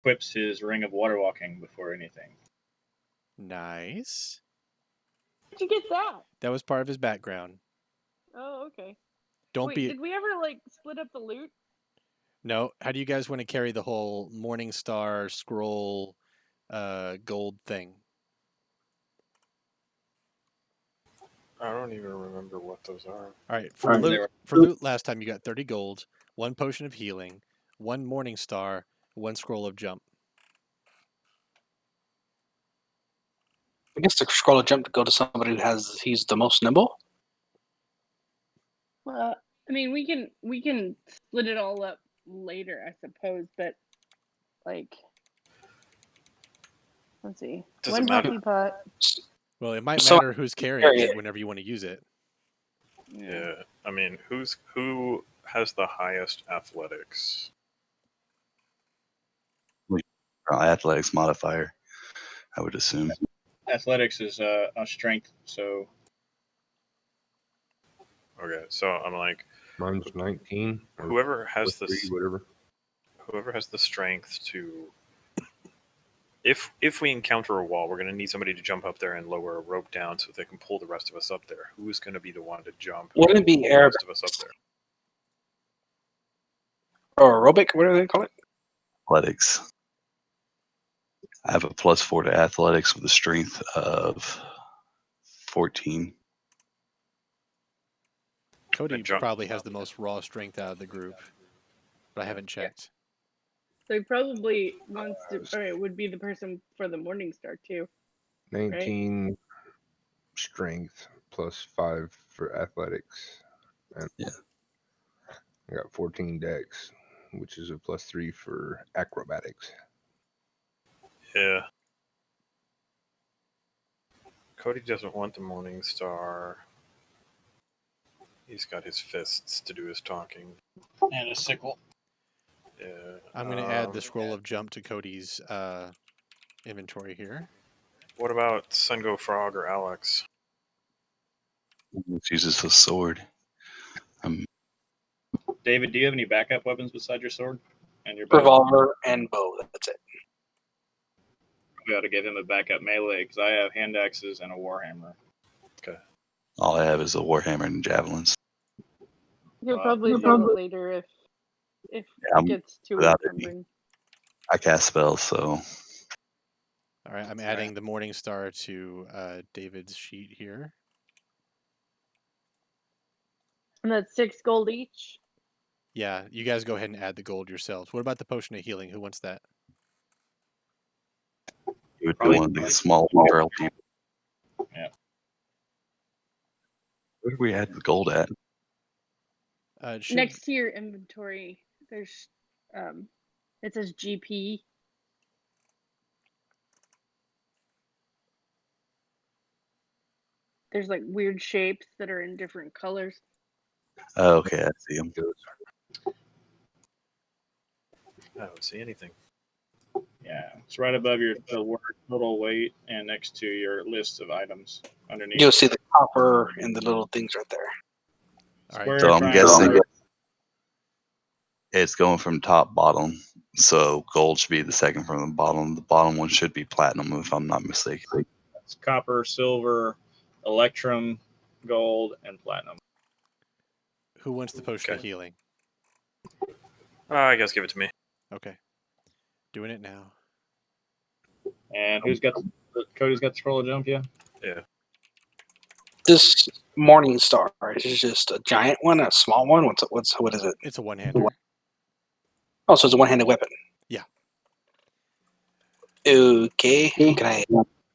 equips his ring of water walking before anything. Nice. Where'd you get that? That was part of his background. Oh, okay. Don't Wait, be. did we ever split up the loot? No. How do you guys want to carry the whole Morning Star scroll, gold thing? I don't even remember what those are. All right. For loot, last time you got 30 gold, 1 potion of healing, 1 Morning Star, 1 scroll of jump. I guess the scroll of jump to go to somebody who he's the most nimble. Well, I mean, we can split it all up later, I suppose. But let's see. Does One it matter? coffee pot. Well, it might matter who's carrying it whenever you want to use it. Yeah, I mean, who has the highest athletics? Athletics modifier, I would assume. Athletics is a strength, so. Okay, so I'm like, mine's 19. Whoever has whatever. Whoever has the strength to. If we encounter a wall, we're going to need somebody to jump up there and lower a rope down so they can pull the rest of us up there. Who's going to be the one to jump? Wouldn't it be the rest of us up there? Or aerobic? What do they call it? Athletics. I have a +4 to athletics with a strength of 14. Cody probably has the most raw strength out of the group, but I haven't checked. So he probably wants to, or it would be the person for the Morning Star too. 19 right? Strength +5 for athletics. And I got 14 dex, which is a +3 for acrobatics. Yeah. Cody doesn't want the Morning Star. He's got his fists to do his talking. And a sickle. Yeah. I'm going to add the scroll of jump to Cody's inventory here. What about Sungo Frog or Alex? He uses a sword. David, do you have any backup weapons beside your sword and your revolver and bow? That's it. We ought to give him a backup melee because I have hand axes and a warhammer. Okay. All I have is a warhammer and javelins. He'll probably sell it later if it gets too encumbering. I cast spells, so. All right, I'm adding the Morning Star to David's sheet here. And that's 6 gold each? Yeah, you guys go ahead and add the gold yourselves. What about the potion of healing? Who wants that? You would do one of the small barrel people. Yeah. Where do we add the gold at? Next to your inventory, there's it says GP. There's weird shapes that are in different colors. Oh, okay, I see them. I don't see anything. Yeah, it's right above the word total weight and next to your list of items underneath. You'll see the copper and the little things right there. All right. So I'm guessing it's going from top bottom. So gold should be the second from the bottom. The bottom one should be platinum, if I'm not mistaken. It's copper, silver, electrum, gold, and platinum. Who wants the potion of healing? I guess give it to me. Okay. Doing it now. And Cody's got the scroll of jump, yeah? Yeah. This Morning Star is it just a giant one, a small one? What is it? It's a one-hander. Oh, so it's a one-handed weapon. Yeah. Okay. Can I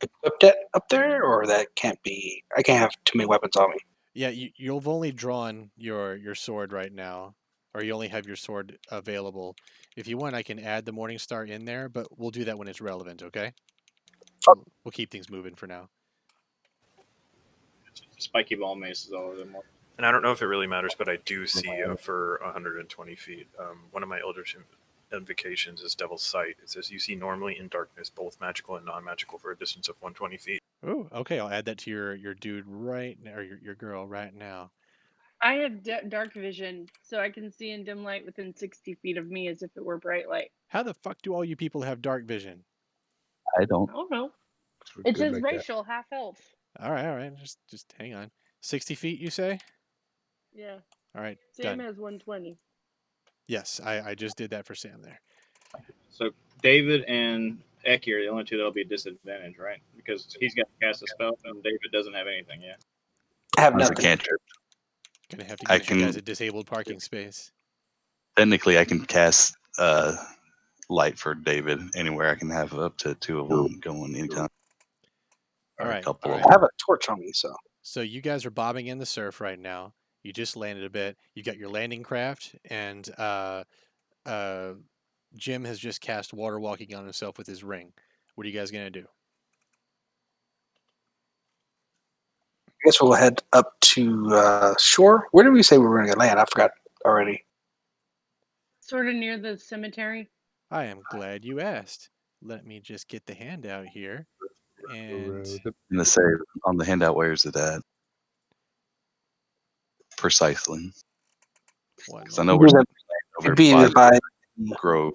equip that up there, or that can't be? I can't have too many weapons on me. Yeah, you've only drawn your sword right now, or you only have your sword available. If you want, I can add the Morning Star in there, but we'll do that when it's relevant, okay? We'll keep things moving for now. Spiky ball mace is all of them. And I don't know if it really matters, but I do see for 120 feet. One of my Eldritch invocations is Devil's Sight. It says you see normally in darkness, both magical and non-magical, for a distance of 120 feet. Oh, okay. I'll add that to your dude right now, or your girl right now. I have dark vision, so I can see in dim light within 60 feet of me as if it were bright light. How the fuck do all you people have dark vision? I don't. I don't know. We're It good says like that. racial, half elf. All right. Just hang on. 60 feet, you say? Yeah. All right, Sam done. has 120. Yes, I just did that for Sam there. So David and Eki are the only two that'll be disadvantaged, right? Because he's got to cast a spell, and David doesn't have anything yet. I have As a nothing. cantrip. Gonna have to I give you guys can- a disabled parking space. Technically, I can cast light for David anywhere. I can have up to 2 of them going anytime. All Or right, a couple all of I right. them. have a torch on me, so. So you guys are bobbing in the surf right now. You just landed a bit. You got your landing craft, and Jim has just cast water walking on himself with his ring. What are you guys gonna do? I guess we'll head up to shore. Where did we say we were going to land? I forgot already. Sort of near the cemetery. I am glad you asked. Let me just get the handout here, and Row I'm gonna say on the handout, where's it at? Precisely. one Because I know moment. we're It'd over be by by Grove.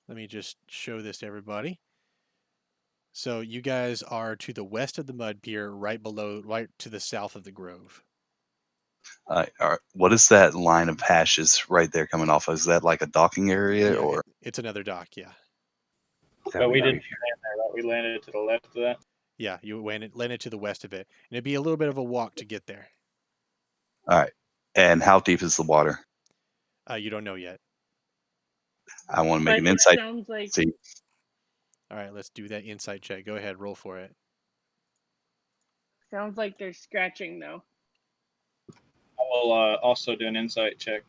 Let me just show this to everybody. So you guys are to the west of the mud pier, right to the south of the grove. What is that line of hashes right there coming off? Is that like a docking area, or it's another dock. Yeah, But we didn't land there, right? We landed to the left of that. yeah. You landed to the west of it, and it'd be a little bit of a walk to get there. all right? And how deep is the water? You don't know yet. I want to make But an it insight. sounds like See, All right, let's do that insight check. Go ahead, roll for it. there's scratching though. I will also do an insight check.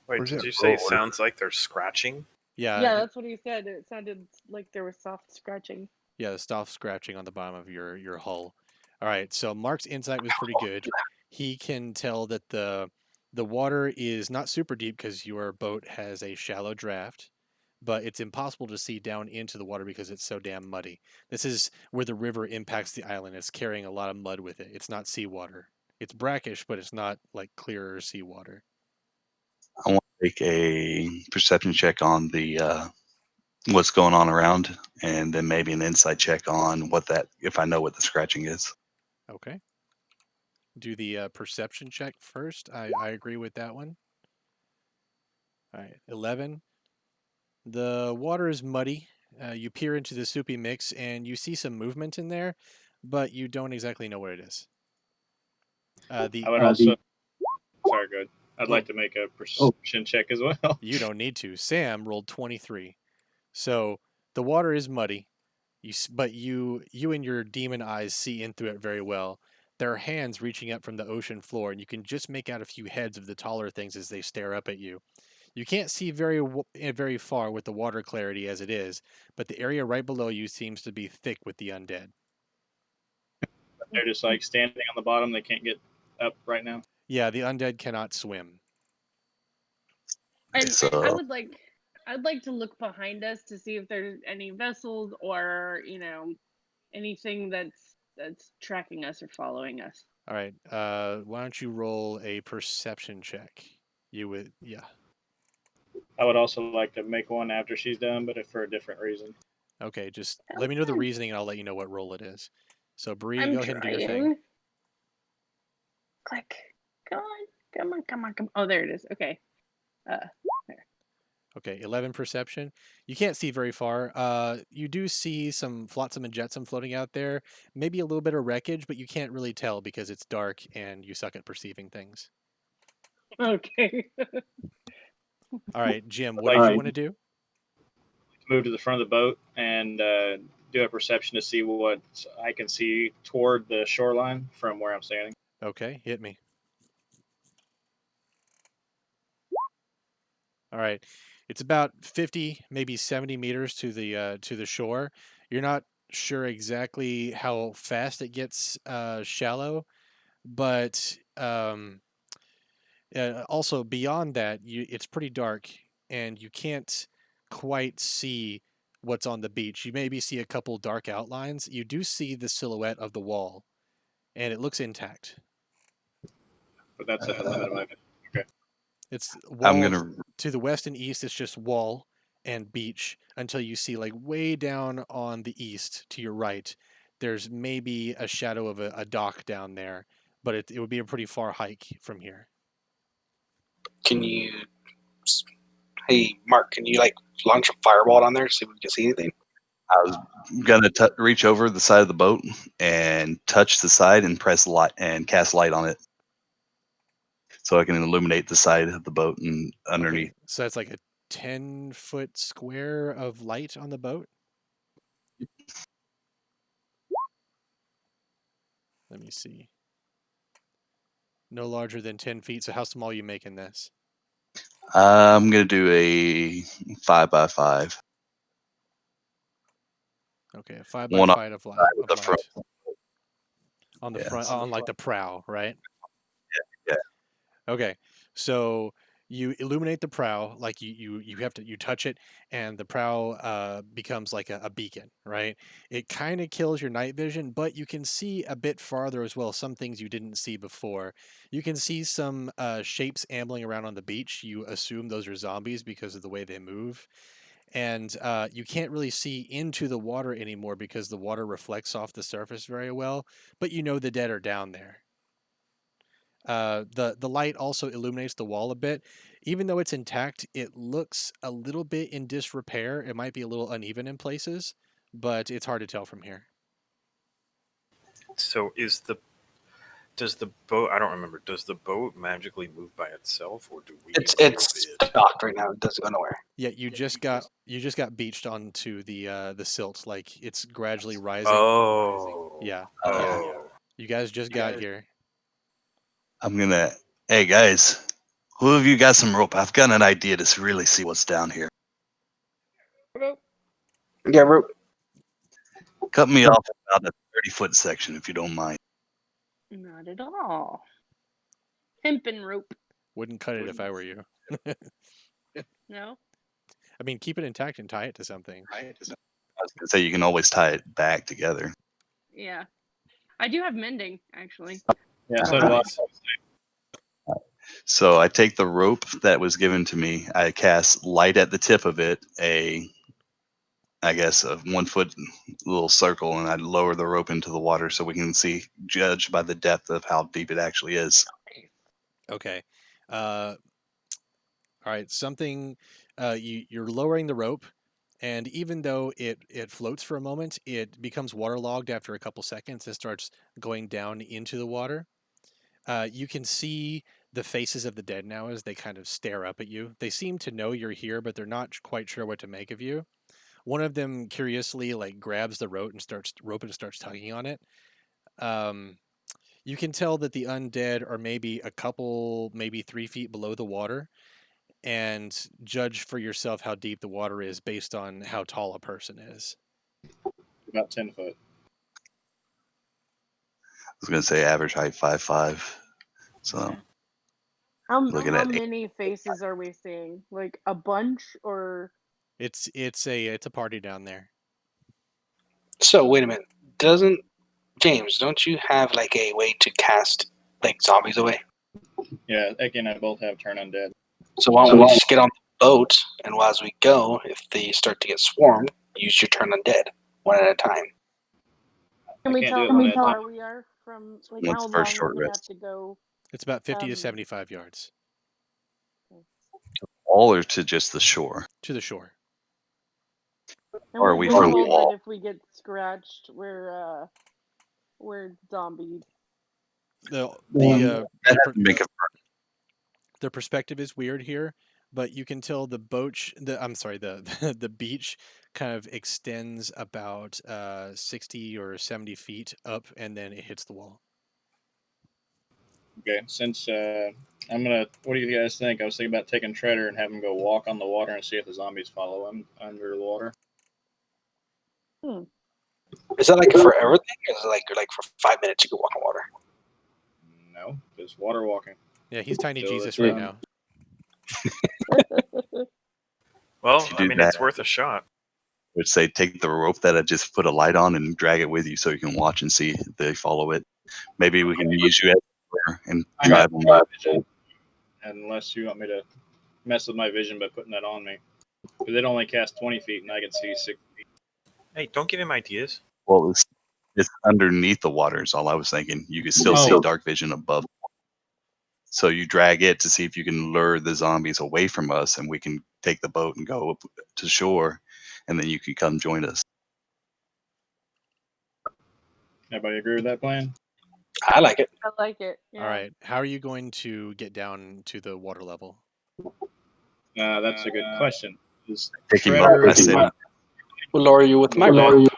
Wait, Where's did that you say roll? sounds like they're scratching? Yeah, that's what he said. It sounded like there was soft scratching. Yeah, the soft scratching on the bottom of your hull. All right, so Mark's insight was pretty good. He can tell that the water is not super deep because your boat has a shallow draft, but it's impossible to see down into the water because it's so damn muddy. This is where the river impacts the island. It's carrying a lot of mud with it. It's not seawater. It's brackish, but it's not like clearer seawater. I want to make a perception check on the what's going on around, and then maybe an insight check on if I know what the scratching is. Okay. Do the perception check first. I agree with that one. All right, 11. The water is muddy. You peer into the soupy mix and you see some movement in there, but you don't exactly know what it is. I would also. Sorry, good. I'd Oh. like to make a perception check as well. You don't need to. Sam rolled 23. So the water is muddy, but you and your demon eyes see in through it very well. There are hands reaching up from the ocean floor, and you can just make out a few heads of the taller things as they stare up at you. You can't see very far with the water clarity as it is, but the area right below you seems to be thick with the undead. They're just like standing on the bottom. They can't get up right now. Yeah, the undead cannot swim. And So I'd like to look behind us to see if there's any vessels or, anything that's tracking us or following us. All right. Why don't you roll a perception check? Yeah. I would also like to make one after she's done, but if for a different reason. Okay, just let me know the reasoning and I'll let you know what roll it is. So Bree, go ahead and do your thing. trying. Click. Come on. Oh, there it is. Okay. There. Okay, 11 perception. You can't see very far. You do see some flotsam and jetsam floating out there. Maybe a little bit of wreckage, but you can't really tell because it's dark and you suck at perceiving things. Okay. All right, Jim, what do you want to do? Move to the front of the boat and do a perception to see what I can see toward the shoreline from where I'm standing. Okay, hit me. All right. It's about 50, maybe 70 meters to the shore. You're not sure exactly how fast it gets shallow, but also beyond that, it's pretty dark and you can't quite see what's on the beach. You maybe see a couple dark outlines. You do see the silhouette of the wall, and it looks intact. But that's at the limit of my vision. Okay. It's I'm wall gonna. to the west and east. It's just wall and beach until you see like way down on the east to your right. There's maybe a shadow of a dock down there, but it would be a pretty far hike from here. Can you? Hey, Mark, can you like launch a fireball down there to see if we can see anything? I was gonna reach over the side of the boat and touch the side and press light and cast light on it, so I can illuminate the side of the boat and underneath. Okay, so that's like a 10-foot square of light on the boat. Let me see. No larger than 10 feet. So how small are you making this? I'm gonna do a 5x5. Okay, a 5 by One on 5 of light. the Of front. light. On the Yeah. front, on like the prow, right? Yeah. Okay, so you illuminate the prow, like you have to, you touch it, and the prow becomes like a beacon, right? It kind of kills your night vision, but you can see a bit farther as well. Some things you didn't see before. You can see some shapes ambling around on the beach. You assume those are zombies because of the way they move. And you can't really see into the water anymore because the water reflects off the surface very well, but you know the dead are down there. The light also illuminates the wall a bit. Even though it's intact, it looks a little bit in disrepair. It might be a little uneven in places, but it's hard to tell from here. So does the boat? I don't remember. Does the boat magically move by itself, or do we? It's move it? docked right now. It doesn't go nowhere. Yeah, you just got beached onto the silt. Like it's gradually rising. Oh. Yeah. Oh. You guys just got here. I'm gonna. Hey guys, who of you got some rope? I've got an idea to really see what's down here. Yeah, rope. Cut me off about a 30-foot section if you don't mind. Not at all. Hempen rope. Wouldn't cut it if I were you. No? I mean, keep it intact and tie it to something. I was gonna say you can always tie it back together. Yeah. I do have mending, actually. Yeah, so do I. Nice. So I take the rope that was given to me. I cast light at the tip of it, I guess a 1 foot little circle, and I lower the rope into the water so we can judge by the depth of how deep it actually is. Okay. All right. Something. You're lowering the rope, and even though it floats for a moment, it becomes waterlogged after a couple seconds and starts going down into the water. You can see the faces of the dead now as they kind of stare up at you. They seem to know you're here, but they're not quite sure what to make of you. One of them curiously like grabs the rope and starts tugging on it. You can tell that the undead are maybe maybe 3 feet below the water, and judge for yourself how deep the water is based on how tall a person is. About 10 foot. I was gonna say average height 5'5". So How looking at many faces are we seeing? Like a bunch or? It's a party down there. So wait a minute. James? Don't you have like a way to cast like zombies away? Yeah, Eki and I both have turn undead. So why don't we just get on the boat, and as we go, if they start to get swarmed, use your turn undead one at a time. Can we can't tell do it how one at a far time. we are from? Like Once how the long first we're short gonna rest. have to go? It's about 50 to 75 yards all or to just the shore. to the shore. And Or are we've we been from the told wall? that if we get scratched, we're zombie. That has been confirmed. The perspective is weird here, but you can tell the the beach kind of extends about 60 or 70 feet up, and then it hits the wall. Okay, since I'm gonna, what do you guys think? I was thinking about taking Treader and having him go walk on the water and see if the zombies follow him under the water. Is that like a forever thing, or is it like for 5 minutes you can walk on water? No, just water walking. Yeah, he's tiny So Jesus it's, right now. Well, If you I do mean, that- it's worth a shot. Would say take the rope that I just put a light on and drag it with you so you can watch and see if they follow it. Maybe we can use you as and I drive have them. dark vision, unless you want me to mess with my vision by putting that on me. Because it only casts 20 feet, and I can see 6 feet. Hey, don't give him ideas. Well, it's underneath the water is all I was thinking. You could still see dark vision above. So you drag it to see if you can lure the zombies away from us, and we can take the boat and go up to shore, and then you can come join us. Everybody agree with that plan? I like it. I like it. Yeah. All right. How are you going to get down to the water level? That's a good question. Is Take him Shredder, up. I said, We'll lower you with my rope.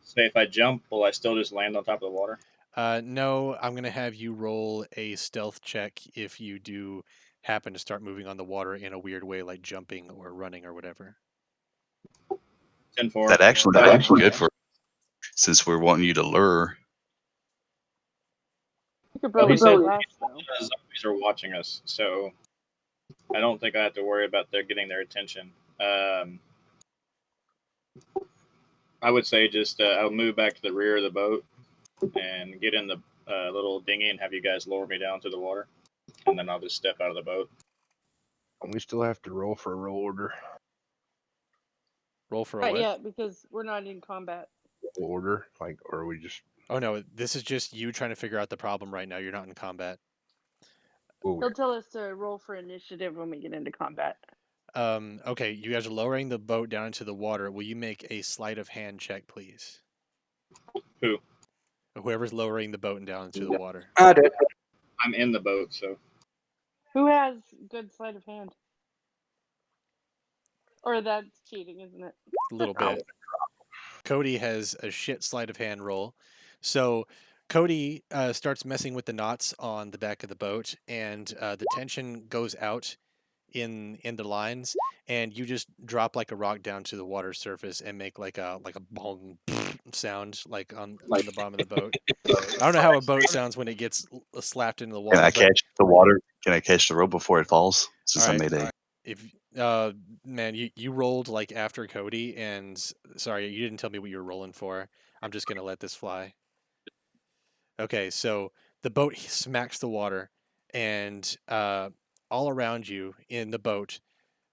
say if I jump, will I still just land on top of the water? No, I'm going to have you roll a stealth check if you do happen to start moving on the water in a weird way, like jumping or running or whatever. 10-4. that actually good for since we're wanting you to lure. You could Well, he probably said go fast, though. the zombies are watching us, so I don't think I have to worry about getting their attention. I would say just I'll move back to the rear of the boat and get in the little dinghy and have you guys lower me down to the water, and then I'll just step out of the boat. We still have to roll for a roll order. Roll for a Not what? yet, because we're not in combat. Roll order, like, or are we just? Oh no, this is just you trying to figure out the problem right now. You're not in combat. Oh, He'll tell us to roll for initiative when we get into combat. Okay, you guys are lowering the boat down into the water. Will you make a sleight of hand check, please? Who? Whoever's lowering the boat and down into the water. I do. I'm in the boat, so Who has good sleight of hand? Or that's cheating, isn't it? A little bit. Cody has a shit sleight of hand roll. So Cody starts messing with the knots on the back of the boat, and the tension goes out in the lines, and you just drop like a rock down to the water surface and make like a bong sound like on the bottom of the boat. I don't know how a boat sounds when it gets slapped into the water. Can I but catch the water? Can I catch the rope before it falls? Since All I right. made a if man, you rolled like after Cody, and sorry, you didn't tell me what you were rolling for. I'm just gonna let this fly. Okay, so the boat smacks the water, and all around you in the boat,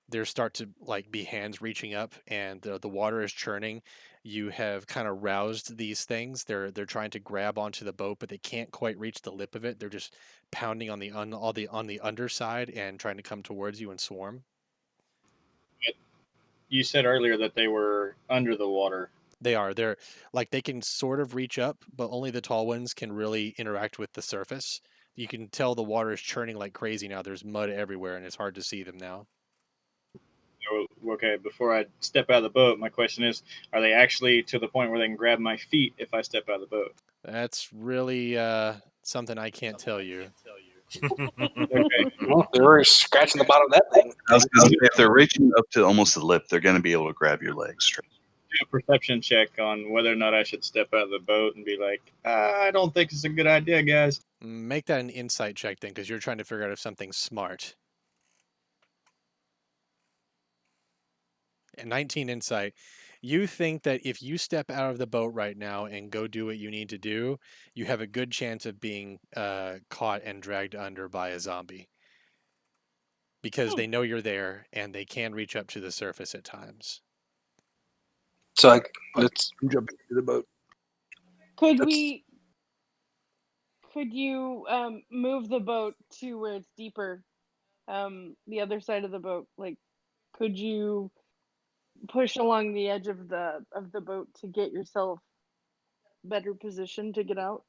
there start to like be hands reaching up, and the water is churning. You have kind of roused these things. They're trying to grab onto the boat, but they can't quite reach the lip of it. They're just pounding on the underside and trying to come towards you and swarm. you said earlier that they were under the water. They're like they can sort of reach up, but only the tall ones can really interact with the surface. You can tell the water is churning like crazy now. There's mud everywhere, and it's hard to see them now. Okay, before I step out of the boat, my question is, are they actually to the point where they can grab my feet if I step out of the boat? That's really something I can't tell you. Okay. Well, they were scratching the bottom of that thing. I was gonna say, if they're reaching up to almost the lip, they're going to be able to grab your legs straight. Do a perception check on whether or not I should step out of the boat and be like, I don't think it's a good idea, guys. Make that an insight check then, because you're trying to figure out if something's smart. And 19 insight. You think that if you step out of the boat right now and go do what you need to do, you have a good chance of being caught and dragged under by a zombie. Because they know you're there and they can reach up to the surface at times. So let's jump into the boat. Could That's- we? Could you move the boat to where it's deeper? The other side of the boat. Like, could you push along the edge of the boat to get yourself better positioned to get out?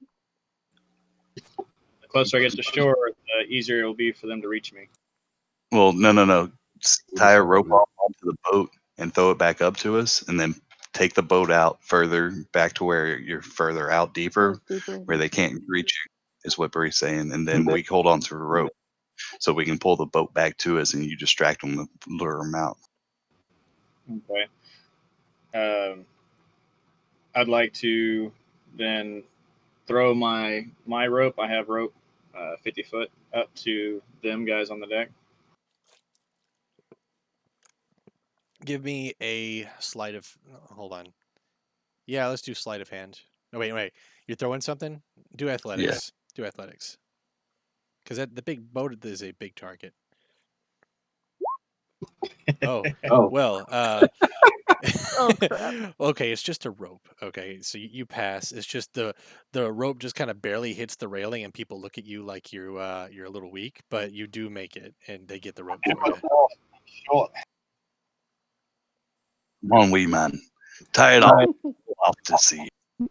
The closer I get to shore, the easier it will be for them to reach me. Well, no. Tie a rope off onto the boat and throw it back up to us, and then take the boat out further back to where you're further out deeper, where they can't reach you, is what Bree's saying. And then we hold on to the rope so we can pull the boat back to us, and you distract them and lure them out. Okay. I'd like to then throw my rope. I have rope 50 foot up to them guys on the deck. Give me a sleight of... Hold on. Yeah, let's do sleight of hand. No, wait. You're throwing something? Do athletics. Do athletics. Because the big boat is a big target. Oh, well. Oh, crap. Okay, it's just a rope. Okay, so you pass. It's just the rope just kind of barely hits the railing, and people look at you like you're a little weak, but you do make it, and they get the rope for you. Short. Come on, wee man. Tie it on. Off to sea. So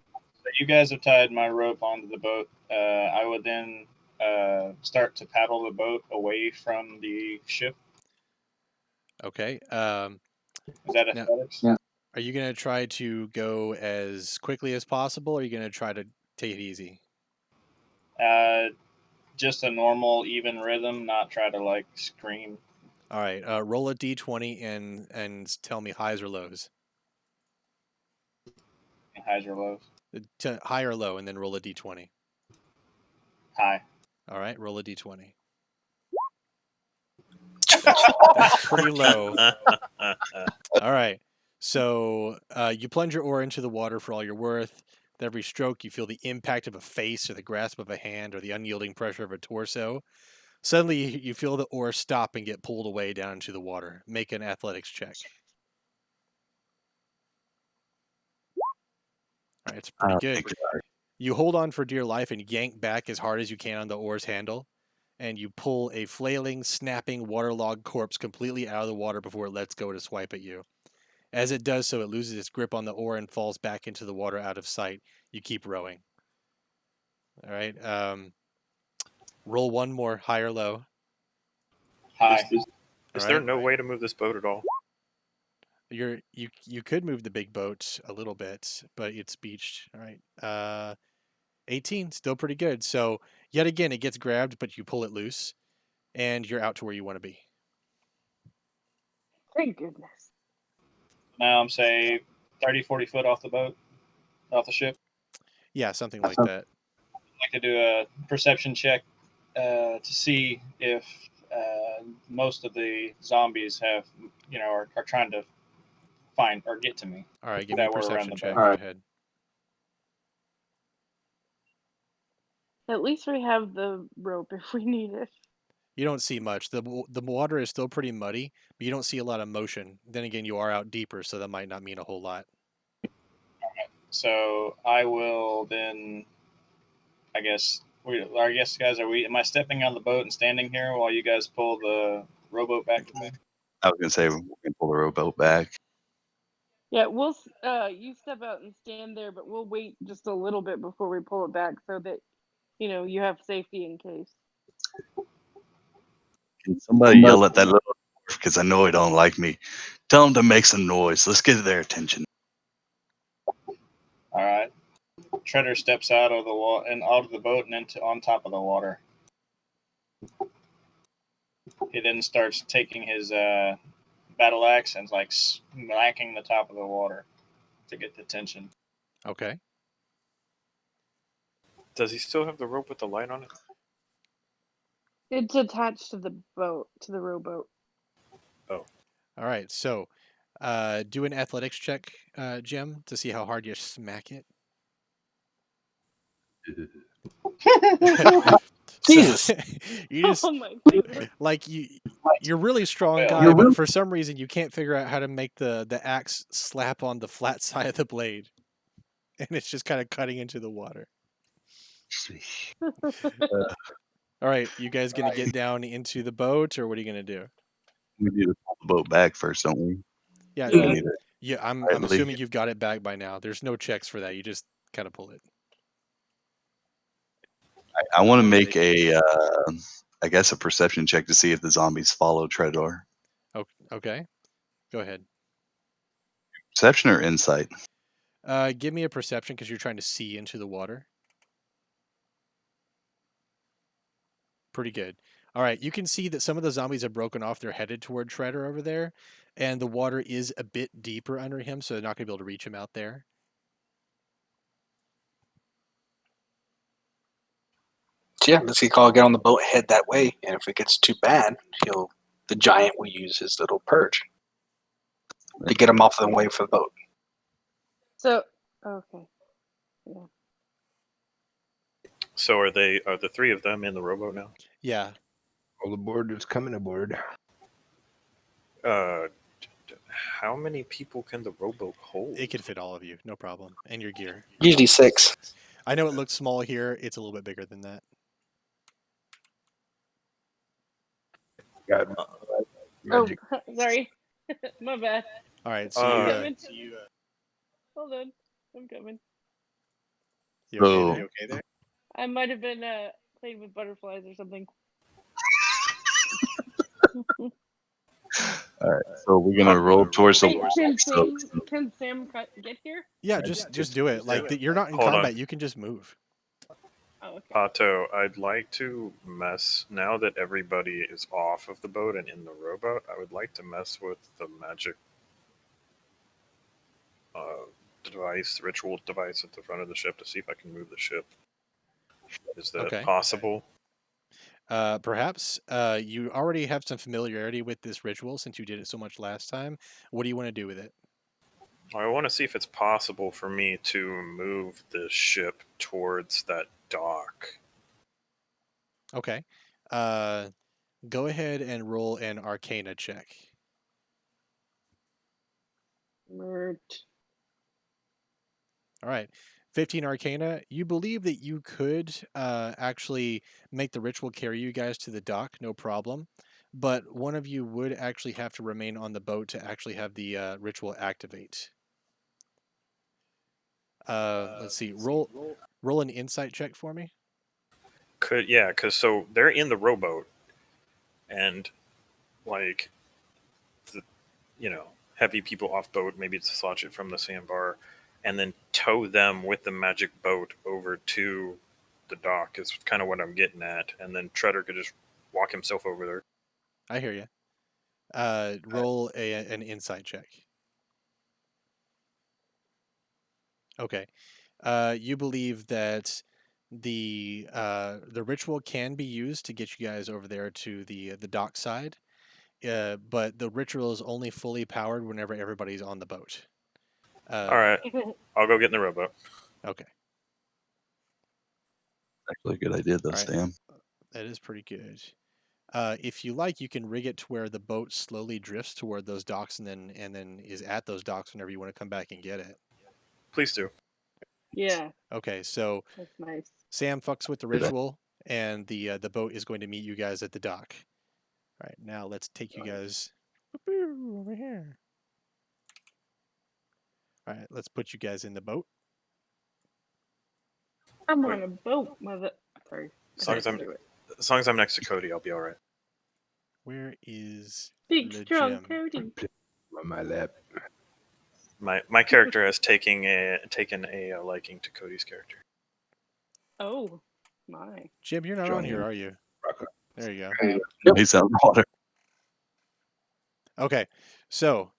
you guys have tied my rope onto the boat. I would then start to paddle the boat away from the ship. Okay. Is that Now- athletics? Are you gonna try to go as quickly as possible, or are you gonna try to take it easy? Just a normal, even rhythm, not try to like scream. All right. Roll a d20 and tell me highs or lows. Highs or lows? High or low, and then roll a d20. High. All right. Roll a d20. That's pretty low. All right. So you plunge your oar into the water for all you're worth. With every stroke, you feel the impact of a face or the grasp of a hand or the unyielding pressure of a torso. Suddenly, you feel the oar stop and get pulled away down into the water. Make an athletics check. All right, it's pretty good. You hold on for dear life and yank back as hard as you can on the oar's handle, and you pull a flailing, snapping, waterlogged corpse completely out of the water before it lets go to swipe at you. As it does so, it loses its grip on the oar and falls back into the water out of sight. You keep rowing. All right. Roll one more, high or low. High. Is All there right. no way to move this boat at all? You could move the big boat a little bit, but it's beached. All right. 18, still pretty good. So yet again, it gets grabbed, but you pull it loose, and you're out to where you want to be. Thank goodness. Now I'm say 30, 40 foot off the boat, off the ship. Yeah, something like that. I'd like to do a perception check to see if most of the zombies have, are trying to find or get to me. All right, give me a That we're around perception the check. boat. Go ahead. At least we have the rope if we need it. You don't see much. The water is still pretty muddy, but you don't see a lot of motion. Then again, you are out deeper, so that might not mean a whole lot. So I will then, I guess, guys, am I stepping on the boat and standing here while you guys pull the rowboat back to me? I was gonna say we can pull the rowboat back. Yeah, we'll. You step out and stand there, but we'll wait just a little bit before we pull it back so that you have safety in case. Can somebody yell at that little dwarf, because I know he don't like me. Tell him to make some noise. Let's get their attention. All right. Treader steps out of the and out of the boat and on top of the water. He then starts taking his battle axe and like smacking the top of the water to get the attention. Okay. Does he still have the rope with the light on it? It's attached to the boat, to the rowboat. All right. So, do an athletics check, Jim, to see how hard you smack it. Jesus. You just Oh my goodness. like you're really strong Well, guy, but for some reason you can't figure out how to make the axe slap on the flat side of the blade, and it's just kind of cutting into the water. All right, you guys gonna get down into the boat, or what are you gonna do? We need to pull the boat back first, don't we? Yeah, Yeah. We need to- yeah. I'm Quietly. assuming you've got it back by now. There's no checks for that. You just kind of pull it. I want to make I guess a perception check to see if the zombies follow Tredor. Okay, go ahead. Perception or insight? Give me a perception because you're trying to see into the water. Pretty good. All right, you can see that some of the zombies have broken off. They're headed toward Shredder over there, and the water is a bit deeper under him, so they're not going to be able to reach him out there. So yeah, let's get on the boat, head that way, and if it gets too bad, the giant will use his little purge to get him off the way for the boat. So, okay. Yeah. So are the three of them in the rowboat now? Yeah. All aboard is coming aboard. How many people can the rowboat hold? It can fit all of you, no problem, and your gear. Usually 6. I know it looks small here. It's a little bit bigger than that. Got magic. Oh, sorry. My bad. All right, so I'm Uh, coming. Hold on. I'm coming. you okay So- there? Okay there? I might have been playing with butterflies or something. So we're gonna roll towards the Hey, wall. can Sam get here? Yeah, just do it. Like you're not in Hold on. combat. You can just move. Oh, okay. Pato, I'd like to mess now that everybody is off of the boat and in the rowboat. I would like to mess with the magic device, ritual device at the front of the ship to see if I can move the ship. Is that Okay. possible? Perhaps you already have some familiarity with this ritual since you did it so much last time. What do you want to do with it? I want to see if it's possible for me to move the ship towards that dock. Okay. Go ahead and roll an Arcana check. Mert. All right. 15 Arcana. You believe that you could actually make the ritual carry you guys to the dock, no problem. But one of you would actually have to remain on the boat to actually have the ritual activate. Let's see. Roll an insight check for me. Because so they're in the rowboat, and like, the, heavy people off boat, maybe dislodge it from the sandbar, and then tow them with the magic boat over to the dock is kind of what I'm getting at, and then Treader could just walk himself over there. I hear you. Roll an insight check. Okay. You believe that the ritual can be used to get you guys over there to the dock side, but the ritual is only fully powered whenever everybody's on the boat. All right, I'll go get in the rowboat. Okay. Actually, a good idea though, All right. Sam. That is pretty good. If you like, you can rig it to where the boat slowly drifts toward those docks and then is at those docks whenever you want to come back and get it. Please do. Yeah, Okay, so that's nice. Sam fucks with the Good idea. ritual, and the boat is going to meet you guys at the dock. All right, now let's take you guys over here. All right, let's put you guys in the boat. I'm Wait. on a boat, mother. Sorry. As long as I'm next to Cody, I'll be all right. Where is Big the strong gym? Cody. On my lap. My character has taken a liking to Cody's character. Oh, my. Jim, you're not on here, Johnny. are you? There you go. Yep. He's out in the water. Okay, so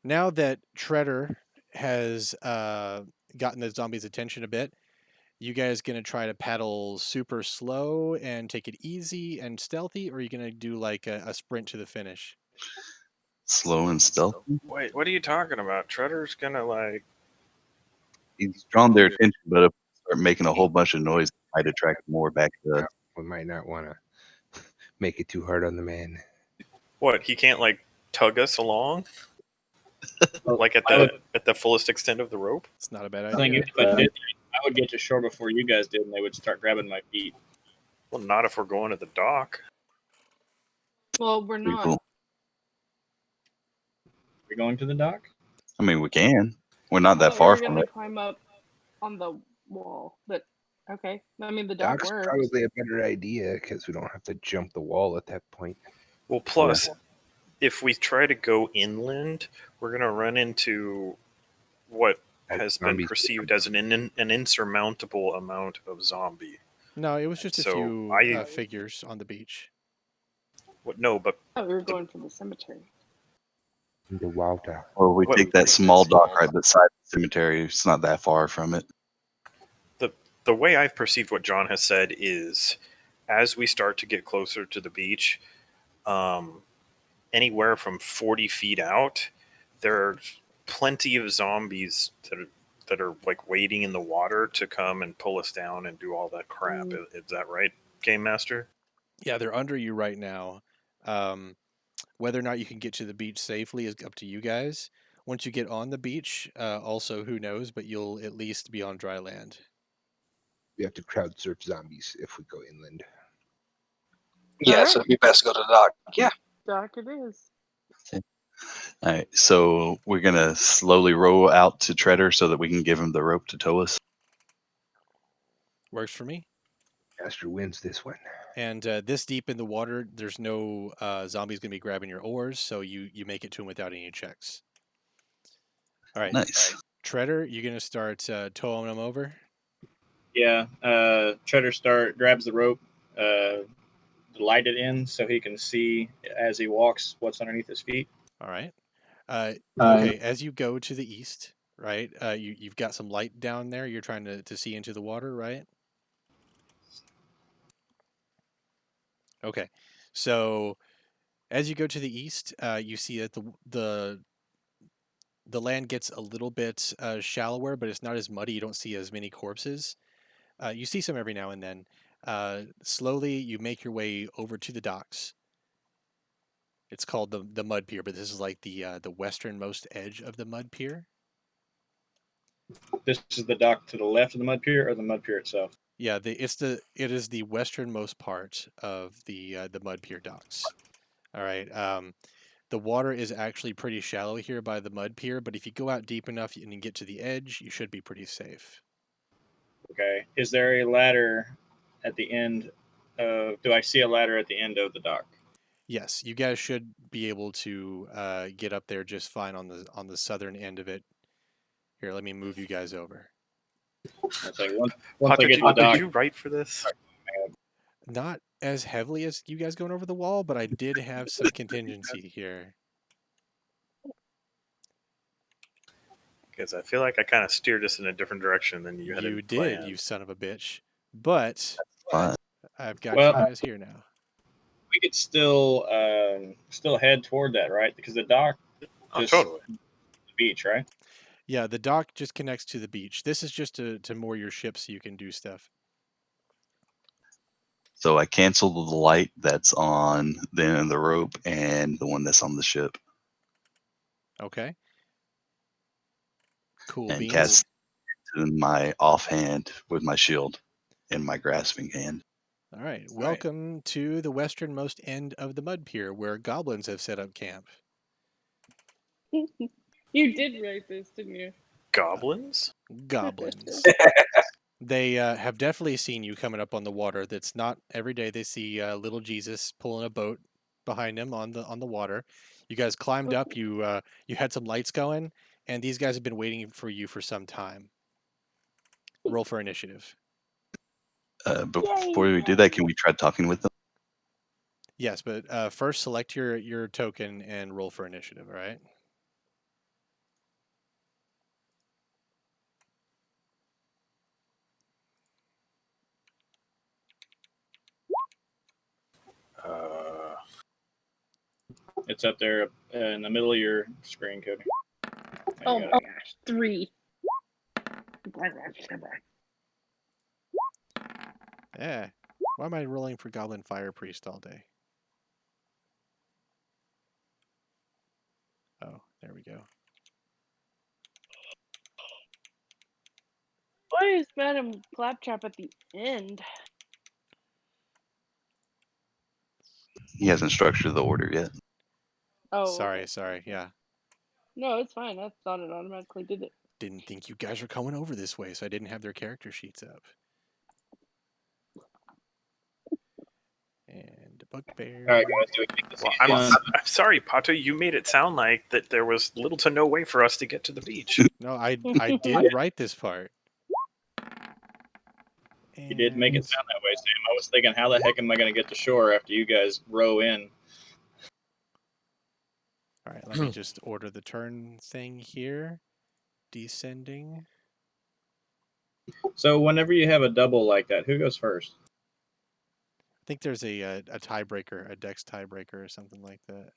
now that Treader has gotten the zombies' attention a bit, you guys gonna try to paddle super slow and take it easy and stealthy, or are you gonna do like a sprint to the finish? Slow and stealthy. Wait, what are you talking about? Treader's gonna like. He's drawn their attention, but if we start making a whole bunch of noise, it might attract more back to us. We might not want to make it too hard on the man. What? He can't like tug us along, like at the fullest extent of the rope. It's not a bad I think idea. if I did, I would get to shore before you guys did, and they would start grabbing my feet. Well, not if we're going to the dock. Well, we're not. People. We're going to the dock. I mean, we can. We're not I that thought far we were from gonna it. climb up on the wall, but okay. I mean, the dock Dock's works. probably a better idea because we don't have to jump the wall at that point. Well, plus, if we try to go inland, we're gonna run into what has been Zombies. perceived as an insurmountable amount of zombie. No, it was just a So, few figures on the beach. What? No, but I thought we were going for the cemetery. The water. Or we What- take that small dock right beside the cemetery. It's not that far from it. the way I've perceived what John has said is, as we start to get closer to the beach, anywhere from 40 feet out, there's plenty of zombies that are like waiting in the water to come and pull us down and do all that crap. Mm. Is that right, Game Master? Yeah, they're under you right now. Whether or not you can get to the beach safely is up to you guys. Once you get on the beach, also who knows, but you'll at least be on dry land. We have to crowd surf zombies if we go inland. Yeah, Alright. so it'd be best to go to the dock. Yeah. Doc it is. All right, so we're gonna slowly row out to Treader so that we can give him the rope to tow us. Works for me. Master wins this one. And this deep in the water, there's no zombies going to be grabbing your oars, so you make it to him without any checks. All right. Nice. Treader, you're going to start towing him over? Yeah. Treader grabs the rope, light it in so he can see as he walks what's underneath his feet. All right. Okay, as you go to the east, right, you've got some light down there. You're trying to see into the water, right? Okay. So as you go to the east, you see that the land gets a little bit shallower, but it's not as muddy. You don't see as many corpses. You see some every now and then. Slowly, you make your way over to the docks. It's called the mud pier, but this is like the westernmost edge of the mud pier. This is the dock to the left of the mud pier, or the mud pier itself. Yeah, it is the westernmost part of the mud pier docks. All right. The water is actually pretty shallow here by the mud pier, but if you go out deep enough and you get to the edge, you should be pretty safe. Okay. Is there a ladder at the end? Do I see a ladder at the end of the dock? Yes, you guys should be able to get up there just fine on the southern end of it. Here, let me move you guys over. It's like once I Did get to the dock, you write for this? Not as heavily as you guys going over the wall, but I did have some contingency here. Because I feel like I kind of steered us in a different direction than you had You in did, plan. you son of a bitch. But Fine. I've got Well, you guys here now. we could still head toward that, right? Because the dock Oh, just totally. the beach, right? Yeah, the dock just connects to the beach. This is just to moor your ship so you can do stuff. So I canceled the light that's on the end of the rope and the one that's on the ship, Okay. Cool and beans. cast in my offhand with my shield in my grasping hand. All right. Welcome to the westernmost end of the mud pier where goblins have set up camp. You did write this, didn't you? Goblins? Goblins. They have definitely seen you coming up on the water. That's not every day they see little Jesus pulling a boat behind him on the water. You guys climbed up. You had some lights going, and these guys have been waiting for you for some time. Roll for initiative. Before we do that, can we try talking with them? Yes, but first select your token and roll for initiative. All right. Uh, It's up there in the middle of your screen, Cody. Oh my gosh, 3. Yeah. Why am I rolling for Goblin Fire Priest all day? Oh, there we go. Why is Madam Claptrap at the end? He hasn't structured the order yet. Oh, Sorry, okay. sorry. Yeah. No, it's fine. I thought it automatically did it. Didn't think you guys were coming over this way, so I didn't have their character sheets up. And Bugbear. All right, guys, do we take this well, easy I'm sorry, Pato. You made it sound like that there was little to no way for us to get to the beach. No, I did write this part. You did make it And- sound that way, Sam. I was thinking, how the heck am I going to get to shore after you guys row in? All right, let me just order the turn thing here. Descending. So whenever you have a double like that, who goes first? I think there's a tiebreaker, a dex tiebreaker or something like that.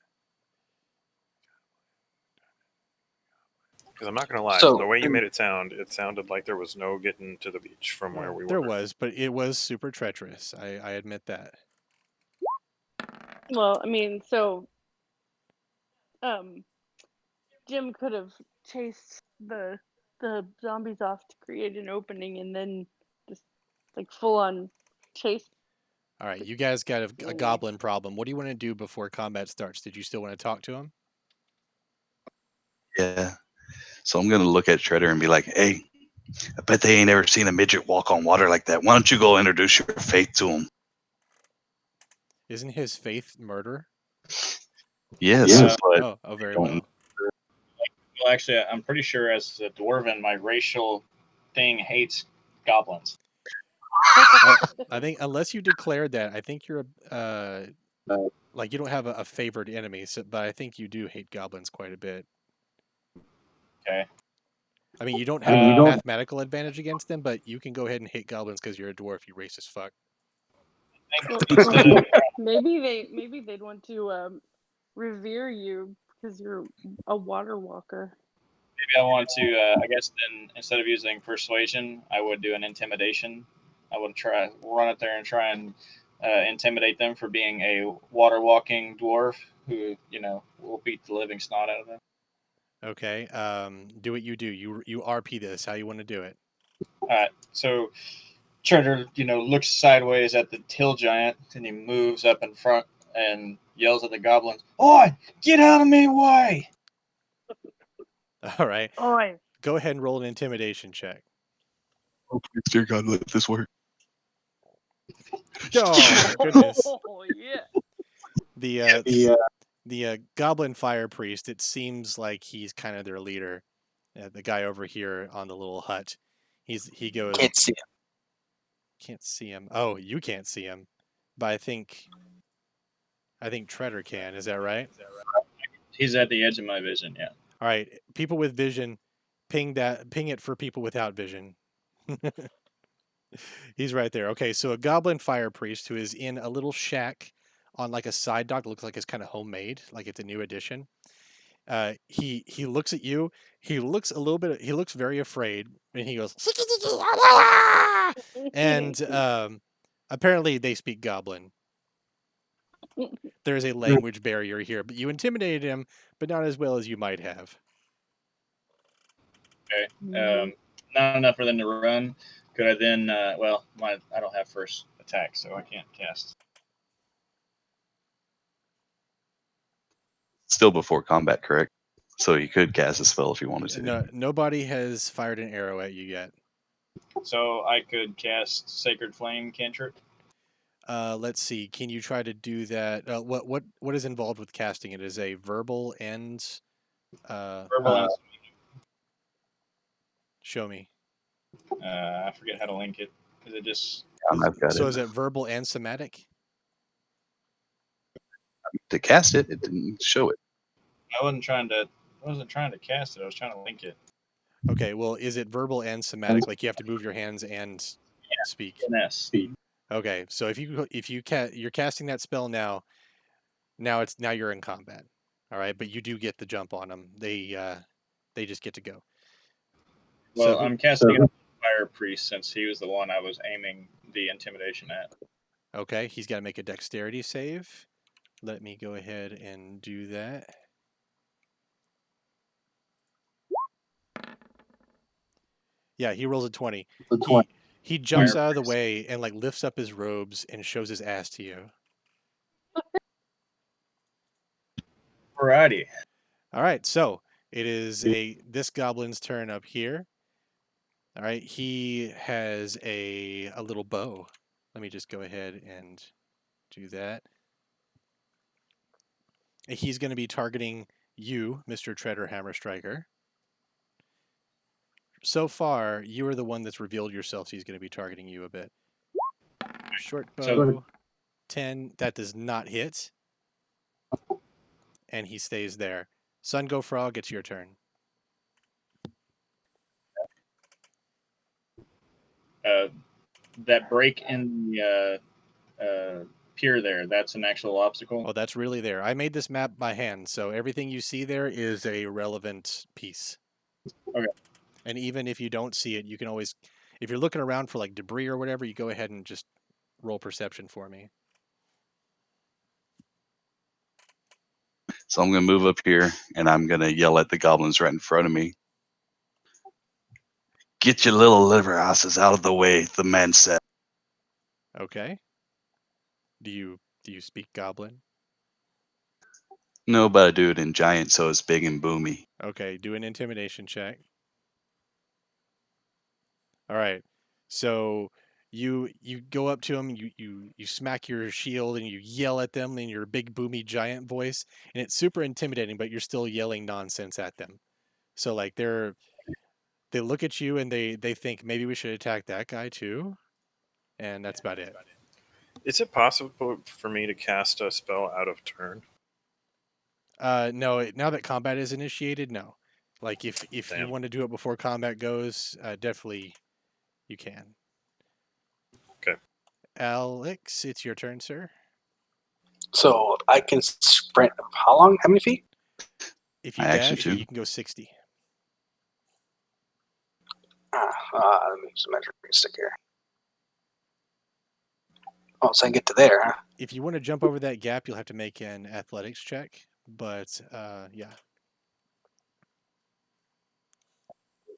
Because I'm not gonna lie, So- from the way you made it sounded like there was no getting to the beach from where we There were. was, but it was super treacherous. I admit that. Well, I mean, so Jim could have chased the zombies off to create an opening and then just like full on chase. All right, you guys got a Anyway. goblin problem. What do you want to do before combat starts? Did you still want to talk to him? Yeah. So I'm gonna look at Shredder and be like, "Hey, I bet they ain't ever seen a midget walk on water like that. Why don't you go introduce your faith to him?" Isn't his faith murder? Yes, Yeah. but Oh, very don't- well. Well, actually, I'm pretty sure as a dwarven, my racial thing hates goblins. I think unless you declared that, I think you're like you don't have a favored enemy. So, but I think you do hate goblins quite a bit. Okay. I mean, you don't I mean, have you a don't- mathematical advantage against them, but you can go ahead and hate goblins because you're a dwarf. You racist fuck. Well, maybe they'd want to revere you because you're a water walker. Maybe I want to. I guess then instead of using persuasion, I would do an intimidation. I would try run up there and try and intimidate them for being a water walking dwarf who will beat the living snot out of them. Okay. Do what you do. You RP this. How you want to do it? All right. So Treader, looks sideways at the hill giant, and he moves up in front and yells at the goblins, "Oi, get out of me way!" All right. Oi! Go ahead and roll an intimidation check. Oh, please, dear God, let this work. Oh goodness. Oh yeah. The goblin fire priest. It seems like he's kind of their leader. The guy over here on the little hut. He goes. Can't see him. Can't see him. Oh, you can't see him, but I think Treader can. Is that right? He's at the edge of my vision. Yeah. All right, people with vision, ping it for people without vision. He's right there. Okay, so a goblin fire priest who is in a little shack on like a side dock. Looks like it's kind of homemade, like it's a new addition. He looks at you. He looks a little bit. He looks very afraid, and he goes, and apparently they speak goblin. There's a language barrier here, but you intimidated him, but not as well as you might have. Okay. Not enough for them to run. Could I then? Well, I don't have first attack, so I can't cast. Still before combat, correct? So you could cast a spell if you wanted to. No, nobody has fired an arrow at you yet. So I could cast Sacred Flame cantrip. Let's see. Can you try to do that? What is involved with casting it? Is a verbal and Verbal and show me. I forget how to link it. Is it just? I've got So it. is it verbal and somatic? To cast it, it didn't show it. I wasn't trying to cast it. I was trying to link it. Okay, well, is it verbal and somatic? Like you have to move your hands and speak. Finesse. Okay, so if you're casting that spell now you're in combat. All right, but you do get the jump on them. They just get to go. Well, I'm casting it on Fire Priest since he was the one I was aiming the intimidation at. Okay, he's got to make a dexterity save. Let me go ahead and do that. Yeah, he rolls a 20. He jumps out of the way and like lifts up his robes and shows his ass to you. Alrighty. All right, so it is this goblin's turn up here. All right, he has a little bow. Let me just go ahead and do that. He's going to be targeting you, Mr. Treader Hammer Striker. So far, you are the one that's revealed yourself, so he's going to be targeting you a bit. Short bow, 10. That does not hit. And he stays there. Sun Go Frog, it's your turn. That break in the pier there, that's an actual obstacle. Oh, that's really there. I made this map by hand, so everything you see there is a relevant piece. Okay. And even if you don't see it, you can always, if you're looking around for like debris or whatever, you go ahead and just roll perception for me. So I'm going to move up here, and I'm going to yell at the goblins right in front of me. Get your little liver asses out of the way, the man said. Okay. Do you speak Goblin? No, but I do it in giant, so it's big and boomy. Okay, do an intimidation check. All right. So you go up to them, you smack your shield and you yell at them in your big boomy giant voice, and it's super intimidating, but you're still yelling nonsense at them. So like they look at you and they think maybe we should attack that guy too, and that's about it. Is it possible for me to cast a spell out of turn? No, now that combat is initiated, no. Like if you Damn. want to do it before combat goes, definitely you can. Okay. Alex, it's your turn, sir. So I can sprint how long? How many feet? If you I actually dash, do. you can go 60. Let me use the measuring stick here. Oh, so I can get to there, huh? If you want to jump over that gap, you'll have to make an athletics check. But yeah,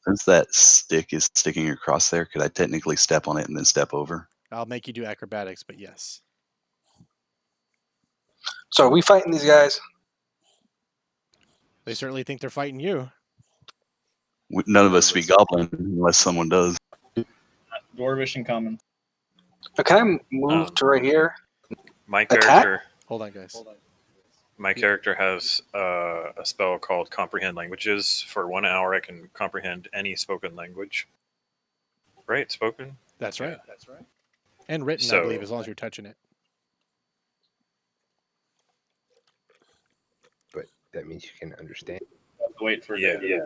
Since that stick is sticking across there, could I technically step on it and then step over? I'll make you do acrobatics, but yes. So are we fighting these guys? They certainly think they're fighting you. None of us speak goblin unless someone does. Dwarvish and common. Can I move to right here? My Attack? character, Hold on, guys. my character has a spell called Comprehend Languages. For 1 hour, I can comprehend any spoken language. Right, spoken. That's right. Yeah. That's right. And written, I So- believe, as long as you're touching it. But that means you can understand. Have to wait for Yeah, the yeah,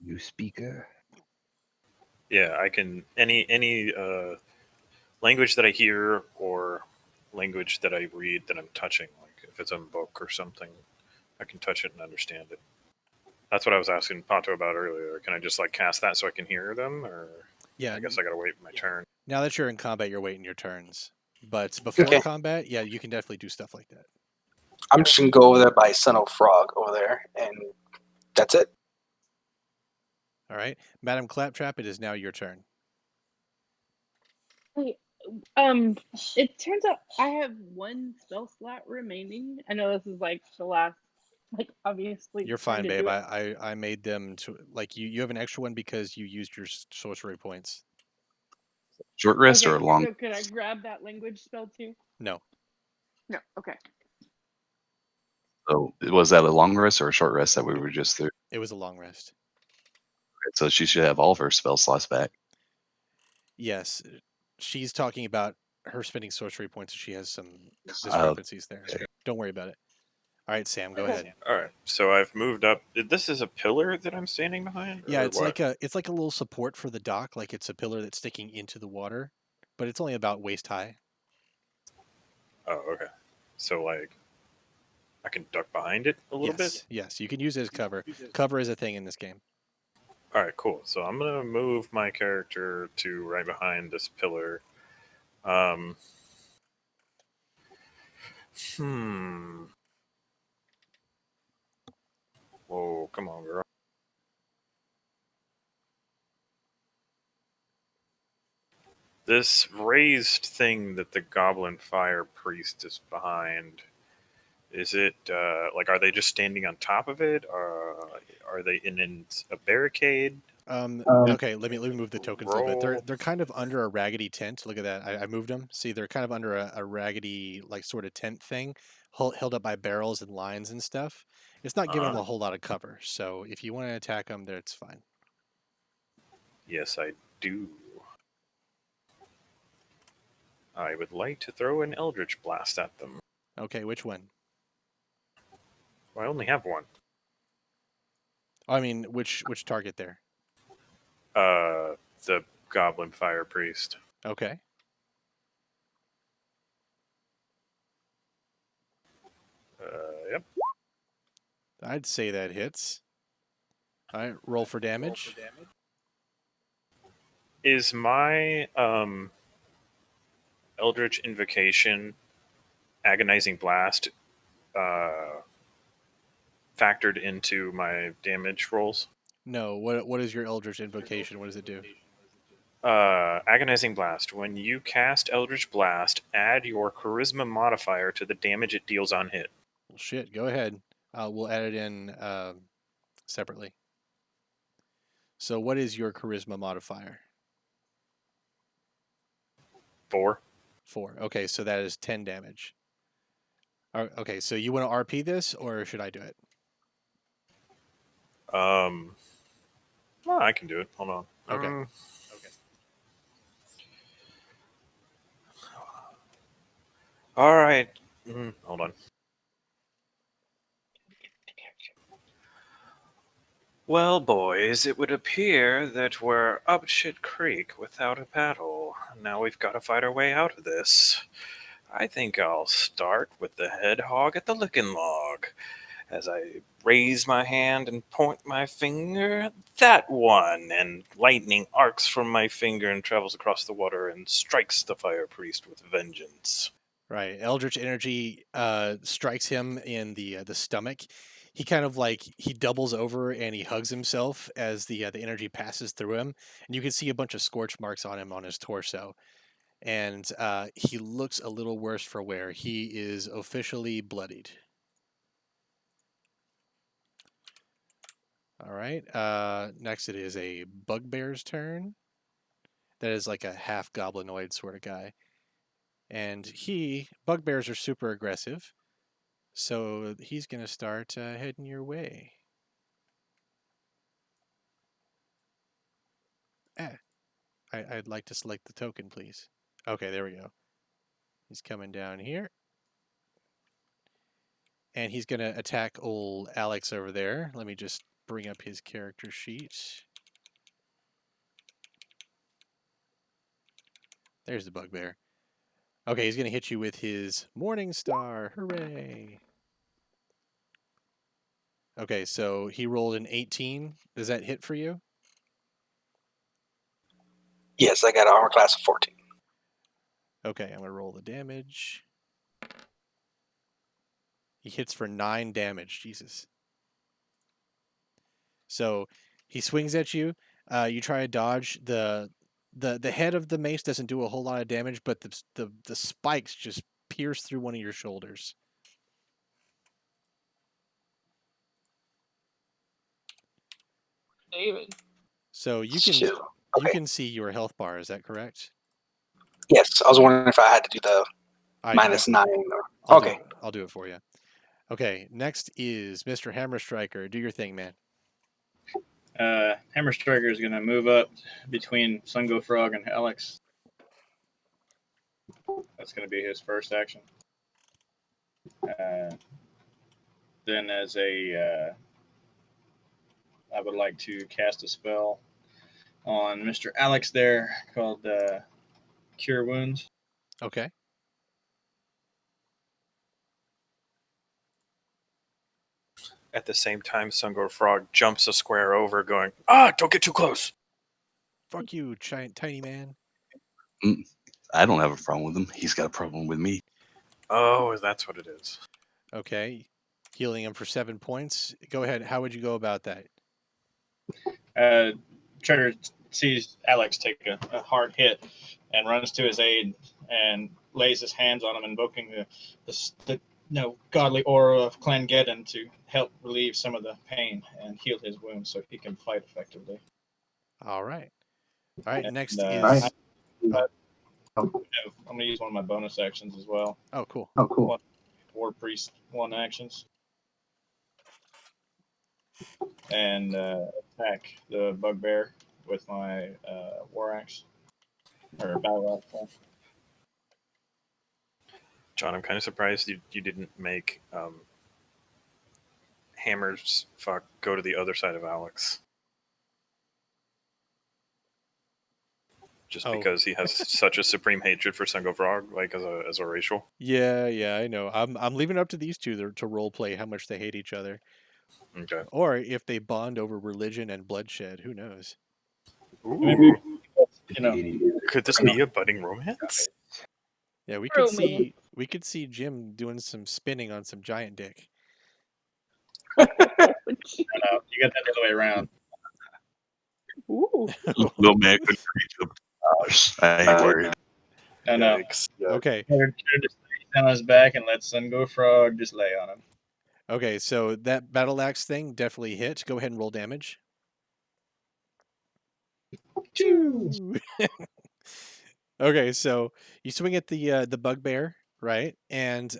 You speak yeah. I can any language that I hear or language that I read that I'm touching. Like if it's a book or something, I can touch it and understand it. That's what I was asking Pato about earlier. Can I just like cast that so I can hear them, or Yeah. I guess I gotta wait my turn. Now that you're in combat, you're waiting your turns. But before Okay. combat, yeah, you can definitely do stuff like that. I'm just gonna go over there by Son of Frog over there, and that's it. All right, Madam Claptrap, it is now your turn. Hey, it turns out I have one spell slot remaining. I know this is like the last, like obviously. You're turn fine, to babe. do it. I made them to like you have an extra one because you used your sorcery points. Short rest Okay, or a long? so could I grab that language spell too? No, No. Okay. So was that a long rest or a short rest that we were just through? it was a long rest. So she should have all of her spell slots back. Yes, she's talking about her spending sorcery points. She has some Oh, discrepancies there. okay. Don't worry about it. All right, Sam, go Okay. ahead. All right, so I've moved up. This is a pillar that I'm standing behind. Yeah, or it's what? like a little support for the dock, like it's a pillar that's sticking into the water, but it's only about waist high. Oh, okay. So like, I can duck behind it a little bit. Yes, you can use it as cover. Cover is a thing in this game. All right, cool. So I'm gonna move my character to right behind this pillar. Um, hmm. Whoa, come on, girl. This raised thing that the Goblin Fire Priest is behind. Is it like, are they just standing on top of it? Are they in a barricade? Okay, let me move the tokens a little bit. Roll. They're kind of under a raggedy tent. Look at that. I moved them. See, they're kind of under a raggedy like sort of tent thing, held up by barrels and lines and stuff. It's not giving them a whole lot of cover. So if you want to attack them, there it's fine. Yes, I do. I would like to throw an Eldritch Blast at them. Okay, which one? Well, I only have one. I mean, which target there? The Goblin Fire Priest. Okay. Yep. I'd say that hits. All right, roll for damage. Is my Eldritch Invocation Agonizing Blast factored into my damage rolls? No. What is your Eldritch Invocation? What does it do? Agonizing Blast. When you cast Eldritch Blast, add your Charisma modifier to the damage it deals on hit. Well, shit. Go ahead. We'll add it in separately. So, what is your Charisma modifier? 4. 4. Okay, so that is 10 damage. Okay, so you want to RP this, or should I do it? Well, I can do it. Hold on. Okay. All right. Hold on. Well, boys, it would appear that we're up shit creek without a paddle. Now we've got to fight our way out of this. I think I'll start with the head hog at the licking log. As I raise my hand and point my finger, that one, and lightning arcs from my finger and travels across the water and strikes the fire priest with vengeance. Right. Eldritch energy strikes him in the stomach. He kind of he doubles over and he hugs himself as the energy passes through him, and you can see a bunch of scorch marks on him on his torso. And he looks a little worse for wear. He is officially bloodied. All right. Next, it is a bugbear's turn. That is like a half goblinoid sort of guy. And bugbears are super aggressive. So he's going to start heading your way. I'd like to select the token, please. Okay, there we go. He's coming down here. And he's going to attack old Alex over there. Let me just bring up his character sheet. There's the bugbear. Okay, he's going to hit you with his Morning Star. Hooray. Okay, so he rolled an 18. Does that hit for you? Yes, I got an armor class of 14. Okay, I'm going to roll the damage. He hits for 9 damage. Jesus. So he swings at you. You try to dodge. The head of the mace doesn't do a whole lot of damage, but the spikes just pierce through one of your shoulders. David. So you can see your health bar. Is that correct? Yes, I was wondering if I had to do the -9. Okay. I'll do it for you. Okay, next is Mr. Hammer Striker. Do your thing, man. Hammer Striker is going to move up between Sungo Frog and Alex. That's going to be his first action. Then I would like to cast a spell on Mr. Alex there called Cure Wounds. Okay. At the same time, Sungor Frog jumps a square over, going, don't get too close. Fuck you, tiny man. I don't have a problem with him. He's got a problem with me. Oh, that's what it is. Okay. Healing him for 7 points. Go ahead. How would you go about that? Trevor sees Alex take a hard hit and runs to his aid and lays his hands on him, invoking the godly aura of Clangeddon to help relieve some of the pain and heal his wounds so he can fight effectively. All right. All right. And, next is. I'm going to use one of my bonus actions as well. Oh, cool. War Priest 1 actions. And attack the bugbear with my war axe. Or battle axe. John, I'm kind of surprised you didn't make Hammer's fuck go to the other side of Alex. Just because he has such a supreme hatred for Sungo Frog, like as a racial. Yeah, I know. I'm leaving it up to these two to role play how much they hate each other. Okay. Or if they bond over religion and bloodshed, who knows? Ooh. You know, Could this be a budding romance? Yeah, we Romance. could see Jim doing some spinning on some giant dick. you get that the other way around. Ooh. Little man couldn't reach the gosh. I ain't worried. No. Yikes. Okay. Better just lay on his back and let Sun Go Frog just lay on him. Okay, so that battle axe thing definitely hit. Go ahead and roll damage. Okay, so you swing at the bugbear, right? And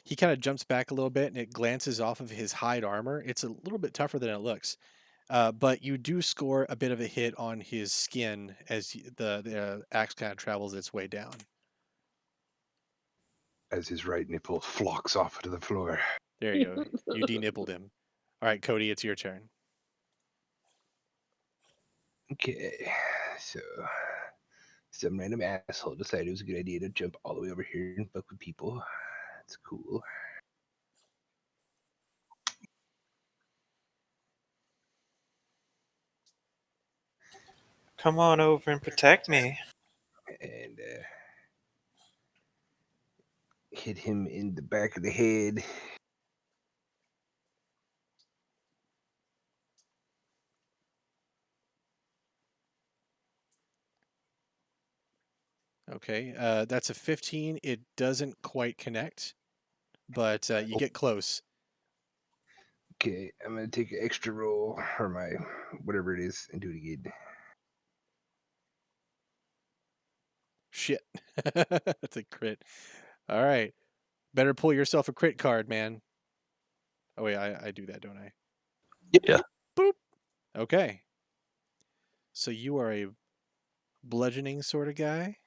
he kind of jumps back a little bit, and it glances off of his hide armor. It's a little bit tougher than it looks, but you do score a bit of a hit on his skin as the axe kind of travels its way down. As his right nipple flocks off to the floor. There you go. You denippled him. All right, Cody, it's your turn. Okay, so some random asshole decided it was a good idea to jump all the way over here and fuck with people. That's cool. Come on over and protect me. And hit him in the back of the head. Okay, that's a 15. It doesn't quite connect, but you get close. Okay, I'm gonna take an extra roll or my whatever it is and do it again. Shit. That's a crit. All right. Better pull yourself a crit card, man. Oh, wait, I do that, don't I? Yeah. Boop. Okay. So you are a bludgeoning sort of guy.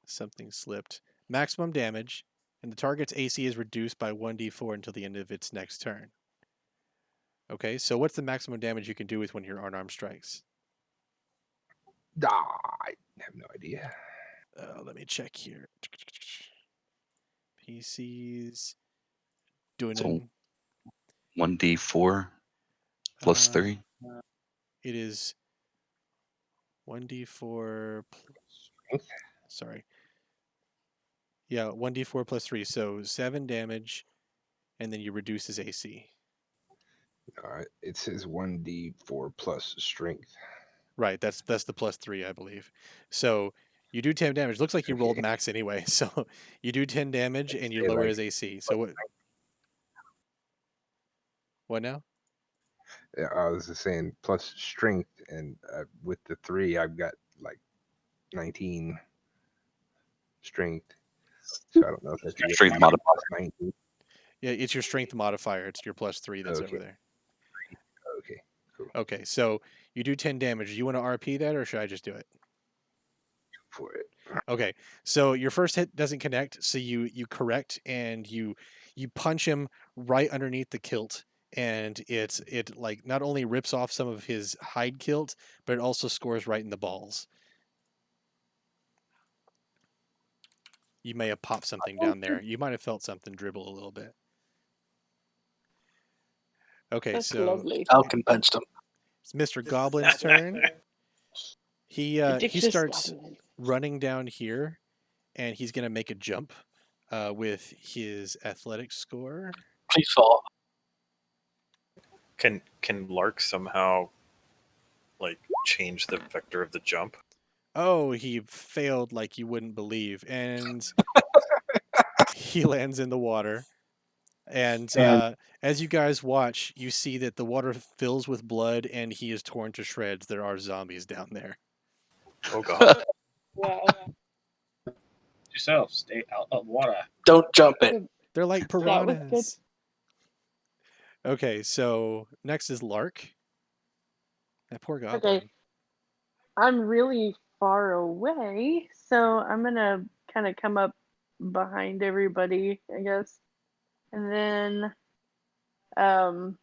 Something slipped. Maximum damage, and the target's AC is reduced by 1d4 until the end of its next turn. Okay, so what's the maximum damage you can do with one of your unarmed strikes? I have no idea. Let me check here. PCs. Doing So it. 1d4 plus 3. It is 1d4. Strength? Sorry. Yeah, 1d4 plus 3. So 7 damage, and then you reduce his AC. It says 1d4 plus strength. Right, that's the plus 3, I believe. So you do 10 damage. Looks like you rolled Okay. max anyway. So you do 10 damage and you Say, lower like, his AC. So what now? I was just saying plus strength, and with the 3, I've got like 19 strength. So I don't know if that's a Strength modifier. plus 19. Yeah, it's your strength modifier. It's your plus 3 that's over Okay. there. Okay, cool. Okay, so you do 10 damage. Do you want to RP that, or should I just do it? For it. Okay, so your first hit doesn't connect, so you correct and you punch him right underneath the kilt, and it like not only rips off some of his hide kilt, but it also scores right in the balls. You may have popped something down there. You might have felt something dribble a little bit. Okay, That's so lovely. Falcon punched him. it's Mr. Goblin's turn. He Ridiculous starts goblin. running down here, and he's gonna make a jump with his athletics score. Please fall. Can Lark somehow like change the vector of the jump? Oh, he failed like you wouldn't believe, and he lands in the water. And as you guys watch, you see that the water fills with blood, and he is torn to shreds. There are zombies down there. Oh god. Wow. Yourself, stay out of water. Don't jump it. They're like That was good. piranhas. Okay, so next is Lark. That poor goblin. Okay. I'm really far away, so I'm gonna kind of come up behind everybody, I guess, and then I'm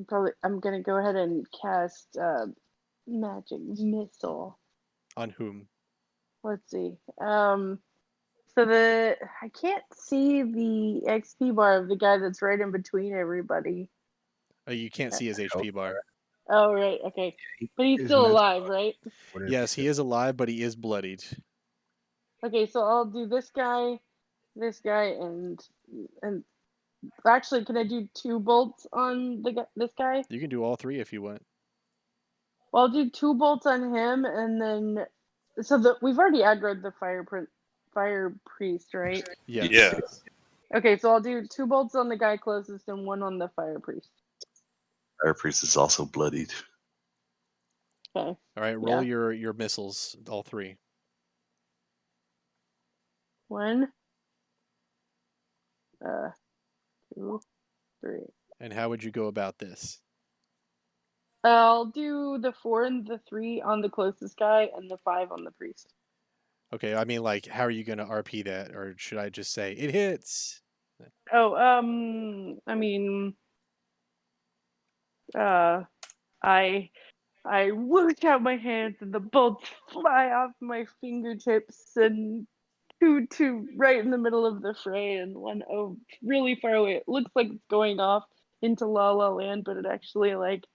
gonna go ahead and cast magic missile. On whom? Let's see. So I can't see the XP bar of the guy that's right in between everybody. You can't see his HP bar. Oh, right. Okay. But he's His still mental- alive, right? What is Yes, he is alive, but he is bloodied. Okay, so I'll do this guy, and actually, can I do 2 bolts on this guy? You can do all 3 if you want. Well, I'll do 2 bolts on him, and then we've already aggroed the fire priest, right? Yes. Yeah. Okay, so I'll do 2 bolts on the guy closest and 1 on the fire priest. Fire priest is also bloodied. Okay. All right, roll Yeah. your missiles, all 3. 1, 2, 3. And how would you go about this? I'll do the 4 and the 3 on the closest guy, and the 5 on the priest. Okay, I mean, like, how are you going to RP that? Or should I just say, it hits? Oh, I mean, I whoosh out my hands, and the bolts fly off my fingertips, and two right in the middle of the fray, and one really far away. It looks like it's going off into La La Land, but it actually, like,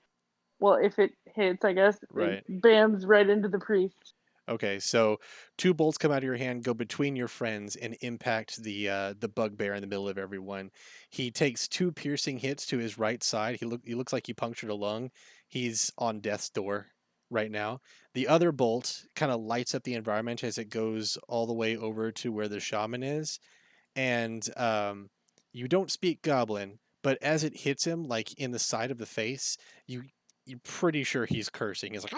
well, if it hits, I guess, Right. it bams right into the priest. Okay, so 2 bolts come out of your hand, go between your friends, and impact the bugbear in the middle of everyone. He takes 2 piercing hits to his right side. He looks like he punctured a lung. He's on death's door right now. The other bolt kind of lights up the environment as it goes all the way over to where the shaman is, and you don't speak Goblin, but as it hits him, like in the side of the face, you're pretty sure he's cursing. He's like,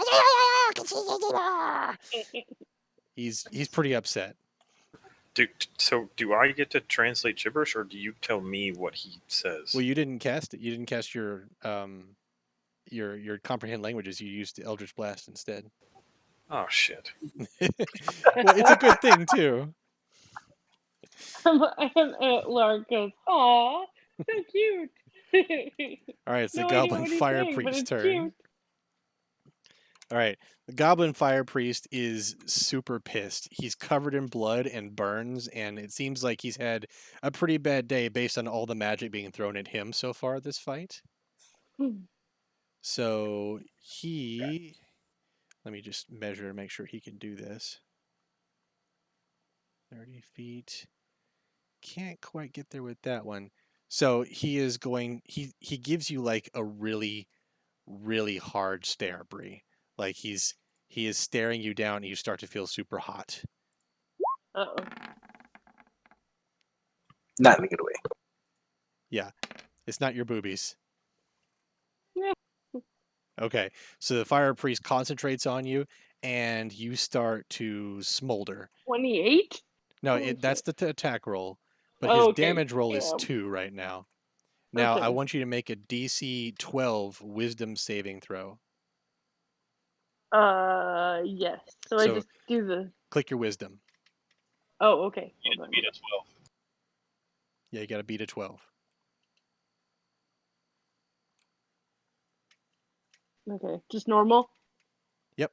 he's pretty upset. So do I get to translate gibberish, or do you tell me what he says? Well, you didn't cast it. You didn't cast your comprehend languages. You used Eldritch Blast instead. Oh shit! Well, it's a good thing too. And Lark goes, "Aw, so cute." All right, it's the No idea Goblin what he's Fire saying, but Priest it's turn. cute. All right, the Goblin Fire Priest is super pissed. He's covered in blood and burns, and it seems like he's had a pretty bad day based on all the magic being thrown at him so far this fight. So let me just measure to make sure he can do this. 30 feet. Can't quite get there with that one. So he gives you like a really, really hard stare, Bree. Like he is staring you down and you start to feel super hot. Uh-oh. Not in a good way. Yeah. It's not your boobies. Yeah. Okay. So the fire priest concentrates on you and you start to smolder. 28? No, Holy that's the attack roll. But Oh, his okay. damage roll is Yeah. 2 right now. Now, I Okay. want you to make a DC 12 wisdom saving throw. Yes. So I So- just do the. Click your wisdom. Oh, okay. You Hold on. beat a 12. Yeah, you got to beat a 12. Okay. Just normal? Yep.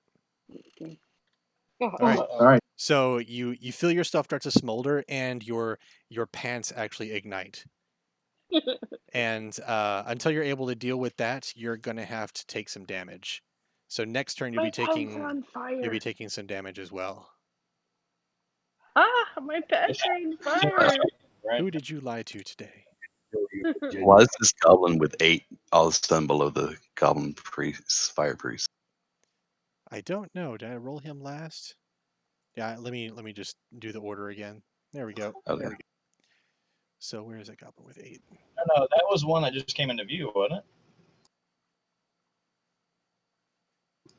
Okay. All right. So you feel your stuff start to smolder and your pants actually ignite. And until you're able to deal with that, you're gonna have to take some damage. So next turn My pants are on fire. you'll be taking some damage as well. My pants are on fire. Right? Who did you lie to today? Why is this goblin with 8 all of a sudden below the goblin priest, fire priest? I don't know. Did I roll him last? Yeah, let me just do the order again. There we go. Okay. So where is that goblin with 8? No, that was one that just came into view, wasn't it?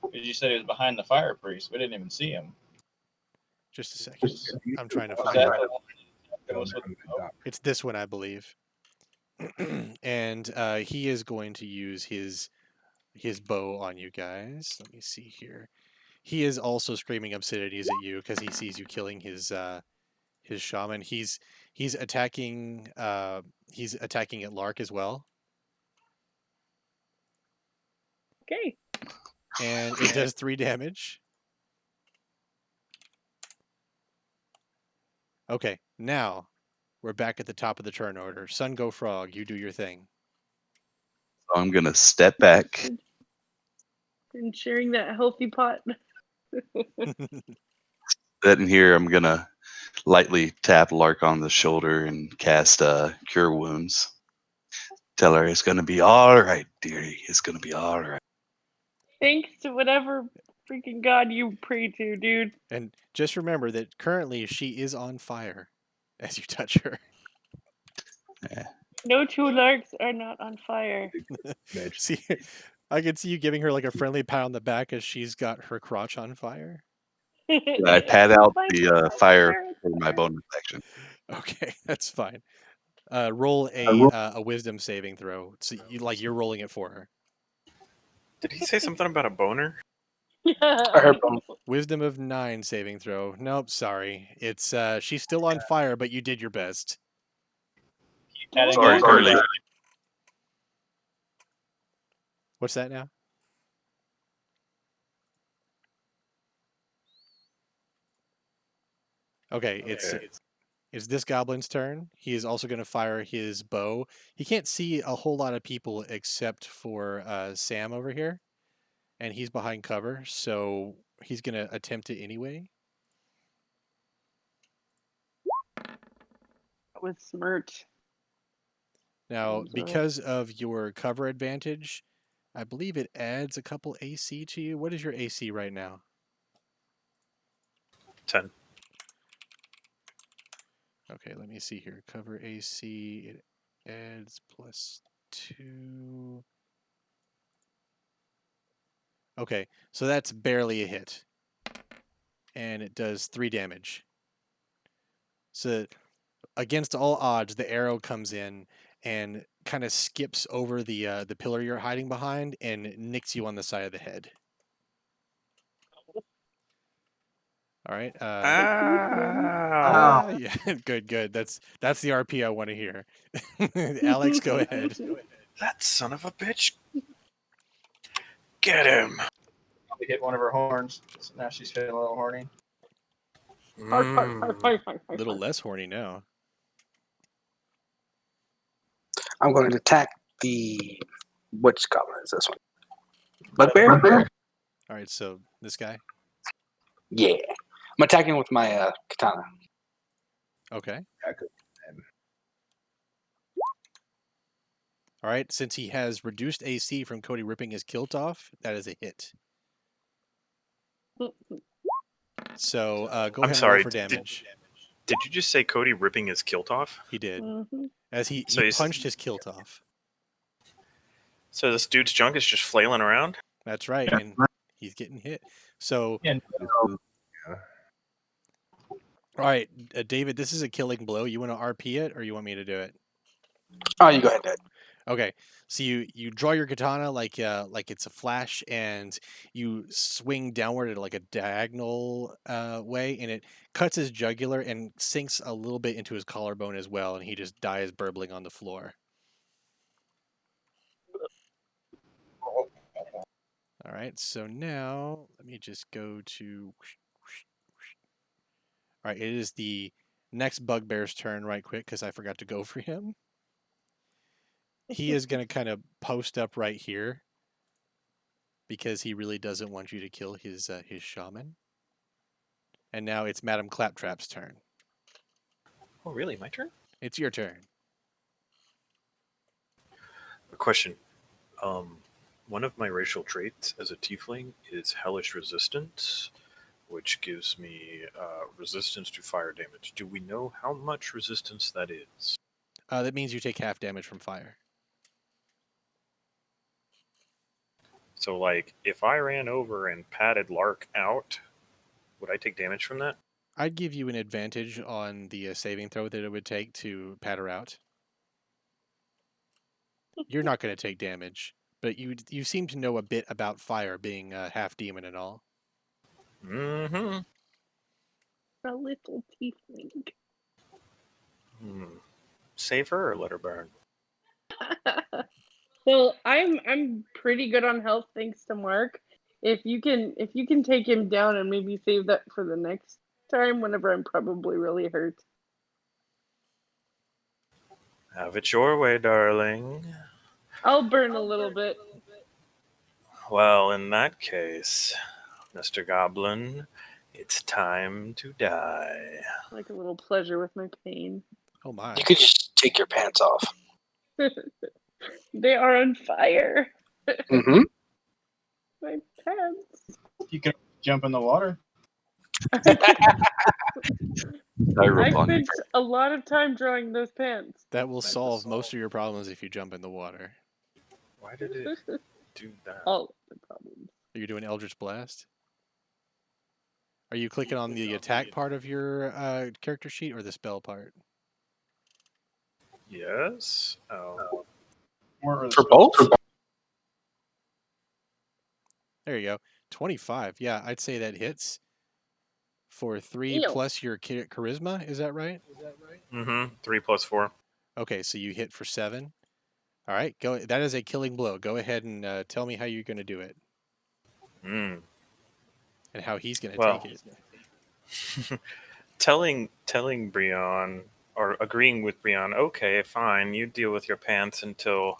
Because you said he was behind the fire priest. We didn't even see him. Just a second. I'm trying to Was find that it. the one that was with It's this one, I believe. And he is going to use his bow on you guys. Let me see here. He is also screaming obscenities at you because he sees you killing his shaman. He's attacking at Lark as well. Okay. And it does 3 damage. Okay, now we're back at the top of the turn order. Sun Go Frog, you do your thing. So I'm gonna step back. And sharing that healthy pot. That in here, I'm gonna lightly tap Lark on the shoulder and cast Cure Wounds. Tell her it's gonna be all right, dearie. It's gonna be all right. Thanks to whatever freaking god you pray to, dude. And just remember that currently she is on fire as you touch her. No two larks are not on fire. Mitch. See, I can see you giving her like a friendly pat on the back as she's got her crotch on fire. I pat out the fire for my bonus action. Okay, that's fine. Roll a wisdom saving throw. So you're rolling it for her. Did he say something about a boner? I heard boom. Wisdom of 9 saving throw. Nope, sorry. It's she's still on fire, but you did your best. Adding Sorry, that- Carly. What's that now? Okay, it's this goblin's turn. He is also going to fire his bow. He can't see a whole lot of people except for Sam over here, and he's behind cover, so he's going to attempt it anyway. With smirch. Now, I'm sorry. because of your cover advantage, I believe it adds a couple AC to you. What is your AC right now? 10. Okay, let me see here. Cover AC, it adds +2. Okay, so that's barely a hit. And it does 3 damage. So against all odds, the arrow comes in and kind of skips over the pillar you're hiding behind and nicks you on the side of the head. All right. Ah! Yeah, good. That's the RP I want to hear. Alex, go ahead. That son of a bitch. Get him. Probably hit one of her horns. So now she's feeling a little horny. A little less horny now. I'm going to attack the which goblin is this one? Bugbear? All right, so this guy. Yeah. I'm attacking with my katana. Okay. I could- All right, since he has reduced AC from Cody ripping his kilt off, that is a hit. So go I'm ahead and sorry, roll for did- damage. Did you just say Cody ripping his kilt off? He did. Mhm. As he So he's- punched his kilt off. So this dude's junk is just flailing around? That's right, and he's getting hit. So, And yeah. all right, David, this is a killing blow. You want to RP it, or you want me to do it? Oh, you go ahead, Dad. Okay, so you draw your katana like it's a flash, and you swing downward at like a diagonal way, and it cuts his jugular and sinks a little bit into his collarbone as well, and he just dies burbling on the floor. All right, so now let me just go to. All right, it is the next bugbear's turn, right quick, because I forgot to go for him. He is going to kind of post up right here because he really doesn't want you to kill his shaman. And now it's Madame Claptrap's turn. Oh, really? My turn? It's your turn. A question. One of my racial traits as a tiefling is hellish resistance, which gives me resistance to fire damage. Do we know how much resistance that is? That means you take half damage from fire. So, like, if I ran over and patted Lark out, would I take damage from that? I'd give you an advantage on the saving throw that it would take to pat her out. You're not going to take damage, but you seem to know a bit about fire, being half demon and all. Mm-hmm. A little tiefling. Save her or let her burn? Well, I'm pretty good on health thanks to Mark. If you can take him down and maybe save that for the next time whenever I'm probably really hurt. Have it your way, darling. I'll burn a little bit. Well, in that case, Mr. Goblin, it's time to die. Like a little pleasure with my pain. Oh my. You could just take your pants off. They are on fire. Mm-hmm. My pants. You can jump in the water. I Hydroponic. spent a lot of time drawing those pants. That will solve most of your problems if you jump in the water. Why did it do that? All of the problems. Are you doing Eldritch Blast? Are you clicking on the attack part of your character sheet or the spell part? Yes. Oh. Or For both? There you go. 25. Yeah, I'd say that hits for 3 Ew. plus your charisma. Is that right? Mm-hmm. 3 plus 4. Okay, so you hit for 7. All right, go. That is a killing blow. Go ahead and tell me how you're going to do it Mm. and how he's going to Well, take it. telling Brian or agreeing with Brian, okay, fine, you deal with your pants until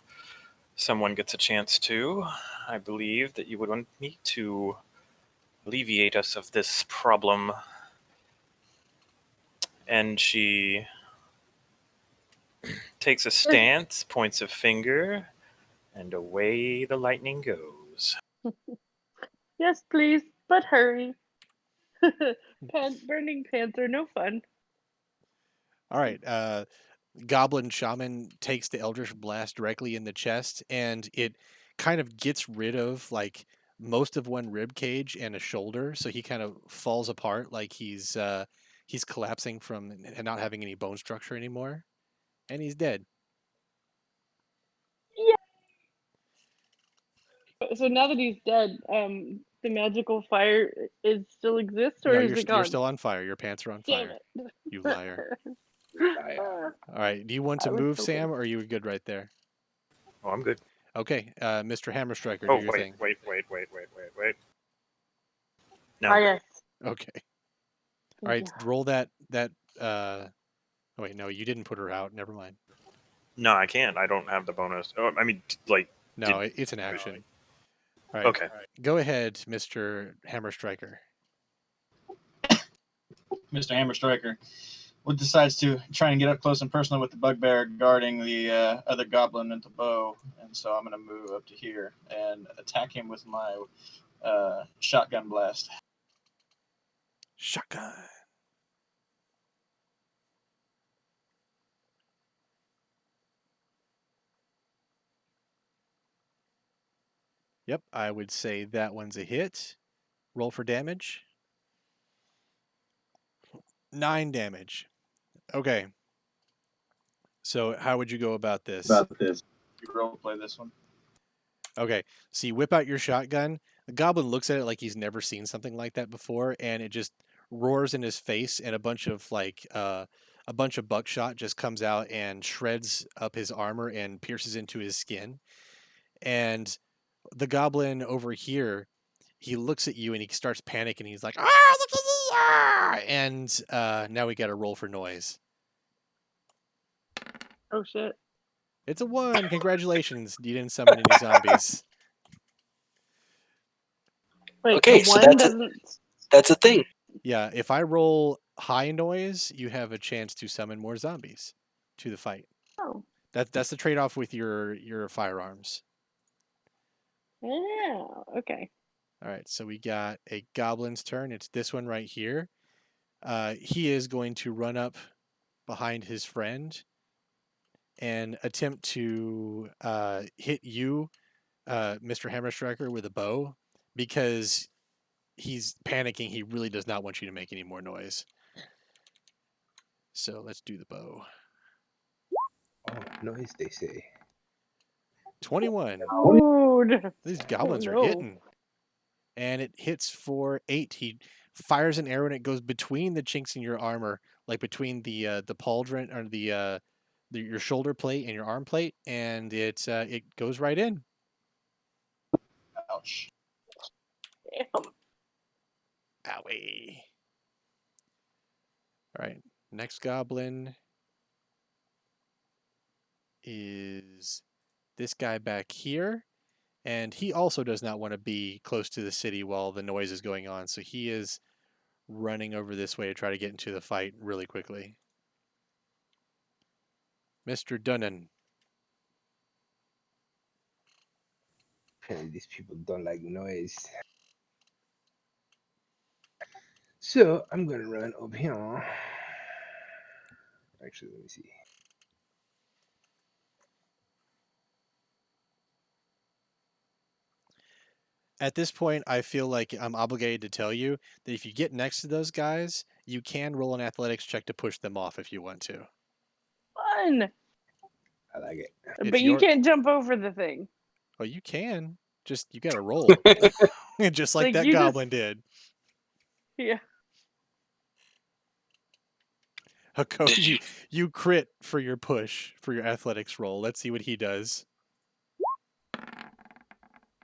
someone gets a chance to. I believe that you would want me to alleviate us of this problem. And she takes a stance, points a finger, and away the lightning goes. Yes, please, but hurry. Burning pants are no fun. All right, Goblin Shaman takes the Eldritch Blast directly in the chest, and it kind of gets rid of like most of one rib cage and a shoulder, so he kind of falls apart like he's collapsing from and not having any bone structure anymore, and he's dead. So now that he's dead, the magical fire is still exists, or No, is it gone? you're still on fire. Your pants are on Damn fire. it! You liar. Liar. All right, do you want to I was move, hoping. Sam, or are you good right there? Oh, I'm good. Okay, Mr. Hammerstriker, Oh, do your thing. wait. No. Ah, yes. Okay. Thank All right, you. roll that. Oh wait, no, you didn't put her out. Never mind. No, I can't. I don't have the bonus. Oh, I mean, like, No, it's an action. All right, okay. go ahead, Mr. Hammerstriker. Mr. Hammer Striker decides to try and get up close and personal with the bugbear guarding the other goblin with the bow. And so I'm going to move up to here and attack him with my shotgun blast. Shotgun. Yep, I would say that one's a hit. Roll for damage. 9 damage. Okay. So how would you go about this? You role play this one. Okay, so you whip out your shotgun. The goblin looks at it like he's never seen something like that before, and it just roars in his face, and a bunch of buckshot just comes out and shreds up his armor and pierces into his skin. And the goblin over here, he looks at you and he starts panicking. He's like, "Ah, look at you!" Ah! And now we got to roll for noise. Oh shit! It's a 1. Congratulations. You didn't summon any zombies. Wait, Okay, the so one doesn't. That's a thing. Yeah, if I roll high noise, you have a chance to summon more zombies to the fight. Oh. That's the trade-off with your firearms. Yeah. Okay. All right, so we got a goblin's turn. It's this one right here. He is going to run up behind his friend and attempt to hit you, Mr. Hammerstriker, with a bow because he's panicking. He really does not want you to make any more noise. So let's do the bow. Oh, noise, they say. 21. Dude. These goblins are no. hitting. And it hits for 8. He fires an arrow and it goes between the chinks in your armor, like between the pauldron or your shoulder plate and your arm plate, and it goes right in. Ouch. Damn. Owie. All right, next goblin. is this guy back here. And he also does not want to be close to the city while the noise is going on. So he is running over this way to try to get into the fight really quickly. Mr. Dunnan. Apparently these people don't like noise. So I'm gonna run over here. Actually, let me see. At this point, I feel like I'm obligated to tell you that if you get next to those guys, you can roll an athletics check to push them off if you want to. Fun. I like it. It's But you your- can't jump over the thing. Oh, you can. Just you got to roll. Just like that you goblin did. Yeah. Hako, Did you? you crit for your push for your athletics roll. Let's see what he does.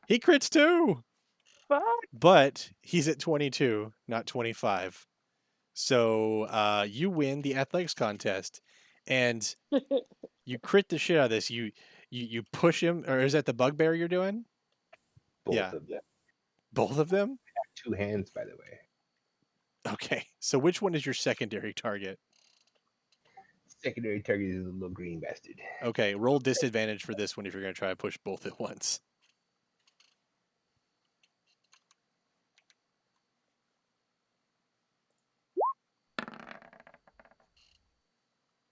He crits too, Fuck. but he's at 22, not 25. So you win the athletics contest, and you crit the shit out of this. You push him, or is that the bugbear you're doing? Both Yeah. of them. Both of them? Two hands, by the way. Okay. So which one is your secondary target? Secondary target is a little green bastard. Okay, roll disadvantage for this one if you're going to try to push both at once.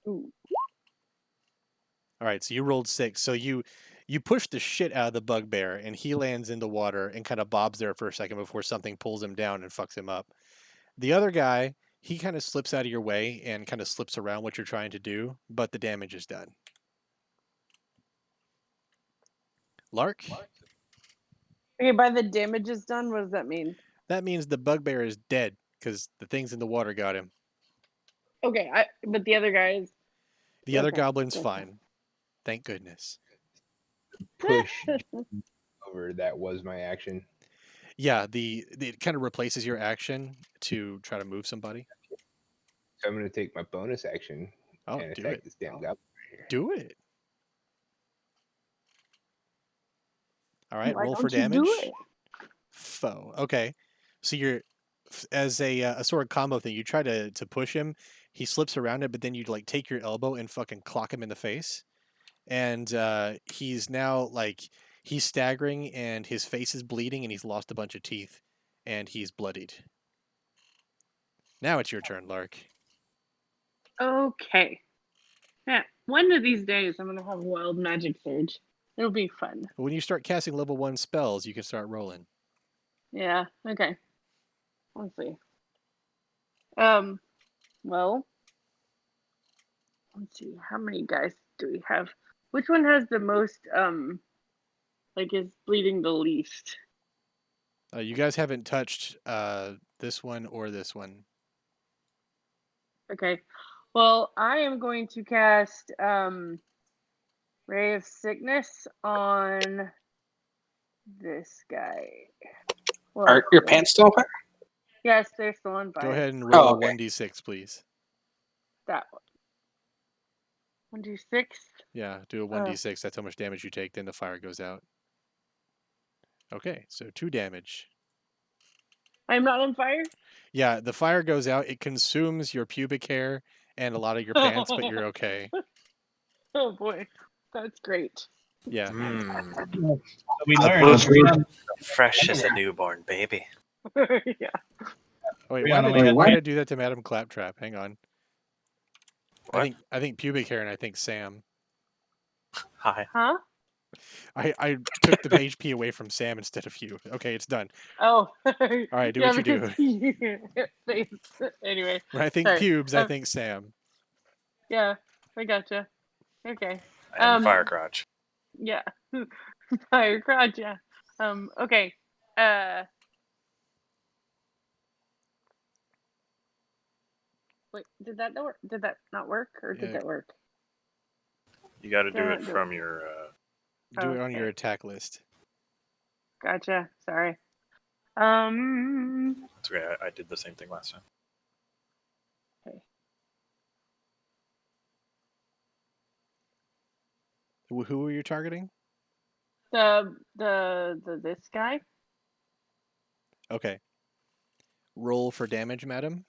Ooh. All right, so you rolled 6. So you push the shit out of the bugbear, and he lands in the water and kind of bobs there for a second before something pulls him down and fucks him up. The other guy, he kind of slips out of your way and kind of slips around what you're trying to do, but the damage is done. Lark? Okay, by the damage is done, what does that mean? That means the bugbear is dead because the things in the water got him. Okay, but the other guy is. The other Okay, goblin's okay. fine. Thank goodness. Push over. That was my action. Yeah, it kind of replaces your action to try to move somebody. So I'm gonna take my bonus action Oh, and do attack it. this damn goblin right here. Do it. All right, Why roll for don't you damage. do it? Foe. Okay. So you're as a sort of combo thing, you try to push him, he slips around it, but then you like take your elbow and fucking clock him in the face. And he's now like he's staggering and his face is bleeding and he's lost a bunch of teeth and he's bloodied. Now it's your turn, Lark. Okay. Yeah, one of these days I'm gonna have wild magic surge. It'll be fun. When you start casting level 1 spells, you can start rolling. Yeah. Okay. Let's see. Well, let's see. How many guys do we have? Which one has the most? Like is bleeding the least? You guys haven't touched this one or this one. Okay. Well, I am going to cast Ray of Sickness on this guy. Well, Are your pants still on fire? yes, they're still on fire. Go ahead and roll okay. a 1d6, please. That one. 1d6. Yeah, do a 1d6. That's how much damage you take. Then the fire goes out. Okay, so 2 damage. I'm not on fire? Yeah, the fire goes out. It consumes your pubic hair and a lot of your pants, but you're okay. Oh boy. That's great. Yeah. Mm, We I learned. pushed- fresh as a newborn baby. Yeah. Oh, wait, We why only did had- I do that to Madam Claptrap? Hang on. What? I think pubic hair and I think Sam. Hi. Huh? I took the HP away from Sam instead of you. Okay, it's done. Oh. All right, do what you do. Anyway. When I think Sorry. pubes, I think Sam. Yeah, I gotcha. Okay. And fire crotch. Yeah. Fire crotch, yeah. Okay. Wait, did that not work? Did that not work, or did Yeah. that work? You got to do Yeah, it do from your. Do it on your Okay. attack list. Gotcha. Sorry. It's okay. I did the same thing last time. Okay. Who are you targeting? This guy. Okay. Roll for damage, madam.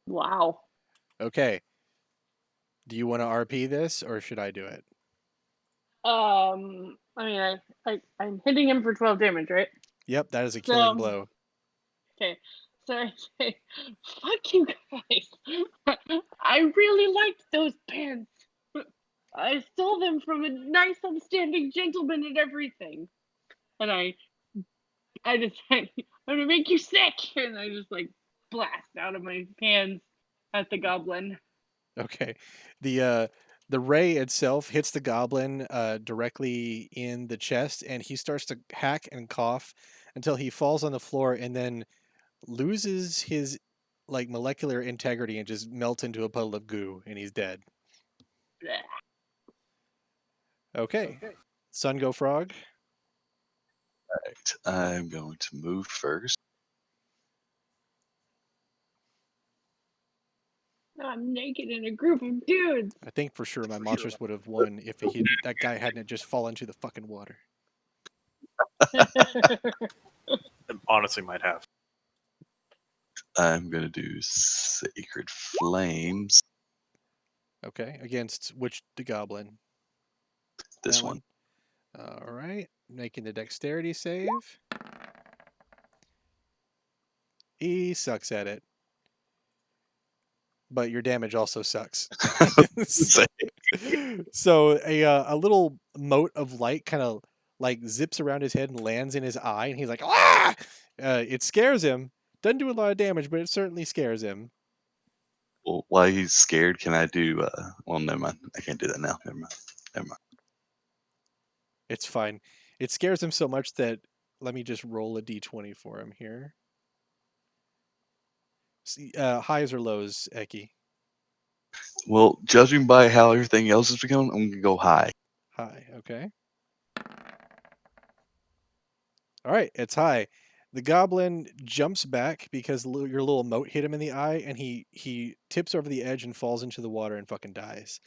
Wow. Okay. Do you want to RP this, or should I do it? I mean, I'm hitting him for 12 damage, right? Yep, that is a killing So- blow. Okay. So I say, fuck you guys. I really liked those pants. I stole them from a nice, upstanding gentleman and everything. And I decide I'm gonna make you sick, and I just like blast out of my hands at the goblin. Okay. The ray itself hits the goblin directly in the chest, and he starts to hack and cough until he falls on the floor and then loses his like molecular integrity and just melts into a puddle of goo, and he's dead. Blech. Okay. Sun Go Frog. Right. I'm going to move first. I'm naked in a group of dudes. I think for sure my monsters would have won if that guy hadn't just fallen into the fucking water. It honestly might have. I'm going to do Sacred Flames. Okay. Against which the goblin? This That one. All right. Making the dexterity save. He sucks at it. But your damage also sucks. So a little mote of light kind of like zips around his head and lands in his eye, and he's like, ah! It scares him. Doesn't do a lot of damage, but it certainly scares him. Well, while he's scared, can I do? Well, never mind. I can't do that now. Never mind. It's fine. It scares him so much that let me just roll a d20 for him here. See, highs or lows, Eki? Well, judging by how everything else is becoming, I'm gonna go high. High, okay. All right, it's high. The goblin jumps back because your little mote hit him in the eye, and he tips over the edge and falls into the water and fucking dies.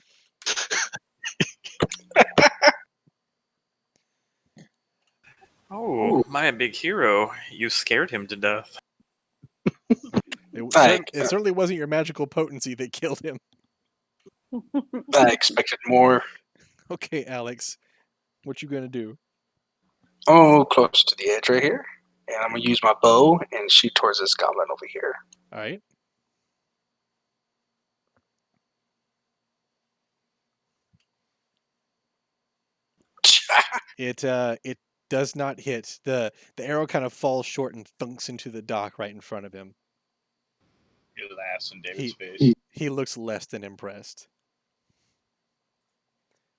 Oh, my big hero! You scared him to death. It certainly wasn't your magical potency that killed him. I expected more. Okay, Alex, what you gonna do? Oh, close to the edge right here. And I'm going to use my bow and shoot towards this goblin over here. All right. It does not hit. The arrow kind of falls short and thunks into the dock right in front of him. His ass in David's face. He looks less than impressed.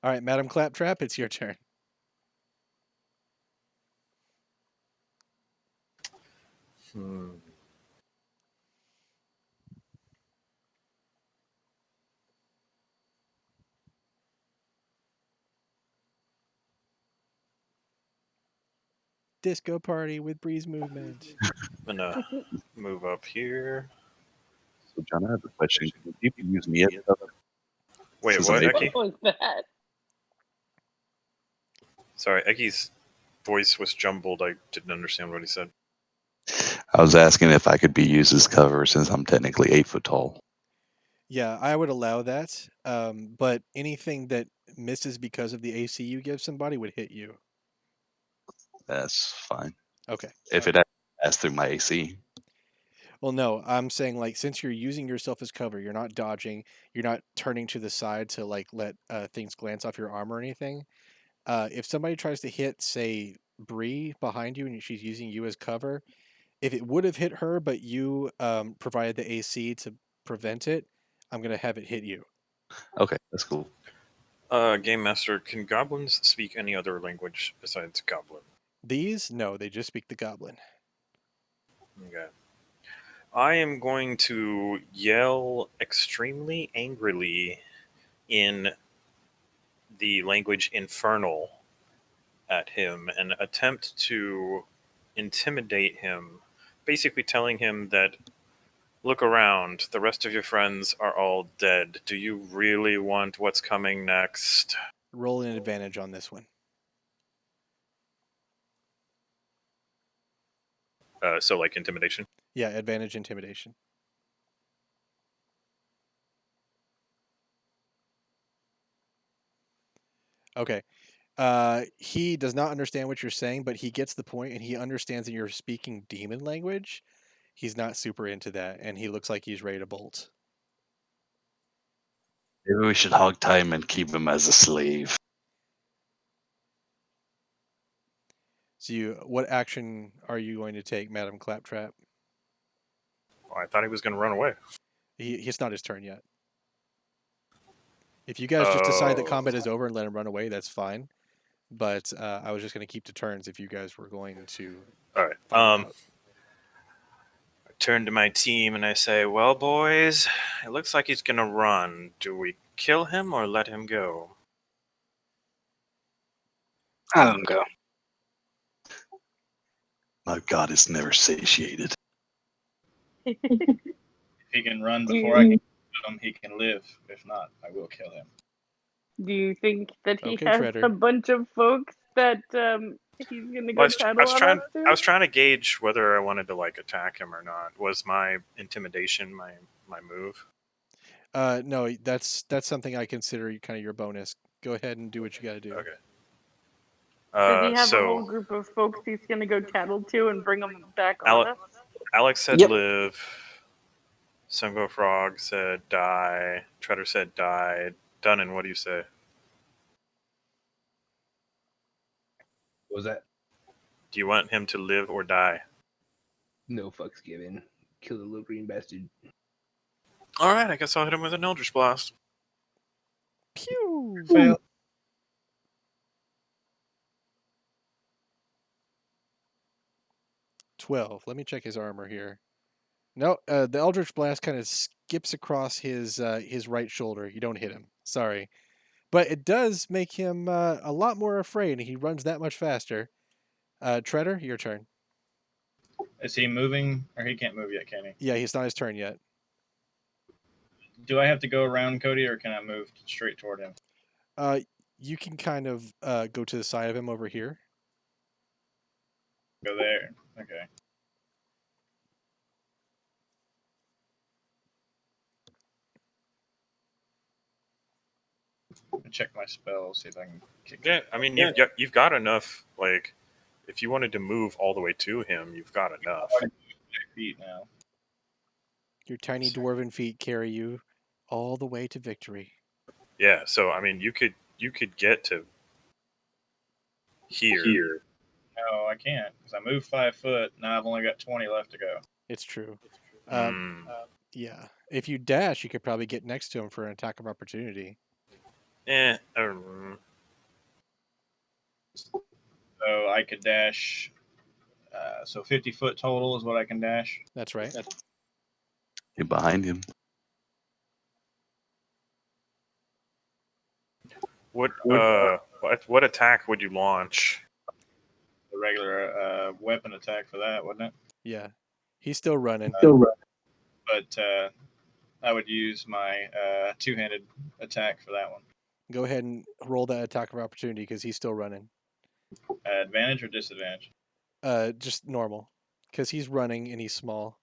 All right, Madam Claptrap, it's your turn. Disco party with breeze movement. I'm gonna move up here. So, John, I have a question. Can people use me as cover? Wait, Since what, I'm Eki? What was that? Sorry, Eki's voice was jumbled. I didn't understand what he said. I was asking if I could be used as cover since I'm technically 8 foot tall. Yeah, I would allow that. But anything that misses because of the AC you give somebody would hit you. That's fine. Okay. If it passed through my AC. Well, no, I'm saying like since you're using yourself as cover, you're not dodging, you're not turning to the side to like let things glance off your arm or anything. If somebody tries to hit, say, Bree behind you and she's using you as cover, if it would have hit her, but you provided the AC to prevent it, I'm gonna have it hit you. Okay, that's cool. Game Master, can goblins speak any other language besides Goblin? These, no, they just speak the goblin. Okay. I am going to yell extremely angrily in the language Infernal at him and attempt to intimidate him, basically telling him that Look around. The rest of your friends are all dead. Do you really want what's coming next? Roll an advantage on this one. So like intimidation. Yeah, advantage intimidation. Okay. He does not understand what you're saying, but he gets the point, and he understands that you're speaking demon language. He's not super into that, and he looks like he's ready to bolt. Maybe we should hog tie him and keep him as a slave. So, what action are you going to take, Madam Claptrap? Oh, I thought he was going to run away. It's not his turn yet. If you guys just decide that Oh. combat is over and let him run away, that's fine. But I was just going to keep to turns if you guys were going to. All right. fight it out. I turn to my team and I say, "Well, boys, it looks like he's going to run. Do we kill him or let him go?" I let him go. My God is never satiated. If he can run before I can kill him, he can live. If not, I will kill him. Do you think that he Okay, has Treader. a bunch of folks that he's gonna go Well, tattle on us to? I was trying to gauge whether I wanted to like attack him or not. Was my intimidation my move? No, that's something I consider kind of your bonus. Go ahead and do what you got to do. Okay. Does he have so a whole group of folks he's gonna go tattle to and bring them back Ale- on us? Alex said Yep. live. Sungo Frog said die. Treader said die. Dunnan, what do you say? What was that? Do you want him to live or die? No fucks given. Kill the little green bastard. All right, I guess I'll hit him with an Eldritch Blast. Pew! Fail. 12. Let me check his armor here. No, the Eldritch Blast kind of skips across his right shoulder. You don't hit him. Sorry. But it does make him a lot more afraid, and he runs that much faster. Treader, your turn. Is he moving, or he can't move yet? Can he? Yeah, it's not his turn yet. Do I have to go around Cody, or can I move straight toward him? You can kind of go to the side of him over here. Go there. Okay. Let me check my spells, see if I can kick Yeah, it. I mean, you've got enough. Like, if you wanted to move all the way to him, you've got enough. Feet now. Your tiny dwarven feet carry you all the way to victory. Yeah, so I mean, you could get to here. No, I can't, because I moved 5 foot. Now I've only got 20 left to go. It's true. Hmm. Yeah. If you dash, you could probably get next to him for an attack of opportunity. So I could dash. So 50 foot total is what I can dash. That's right. Get behind him. What attack would you launch? The regular weapon attack for that, wouldn't it? Yeah. He's still running. But I would use my two-handed attack for that one. Go ahead and roll that attack of opportunity because he's still running. Advantage or disadvantage? Just normal. Because he's running and he's small.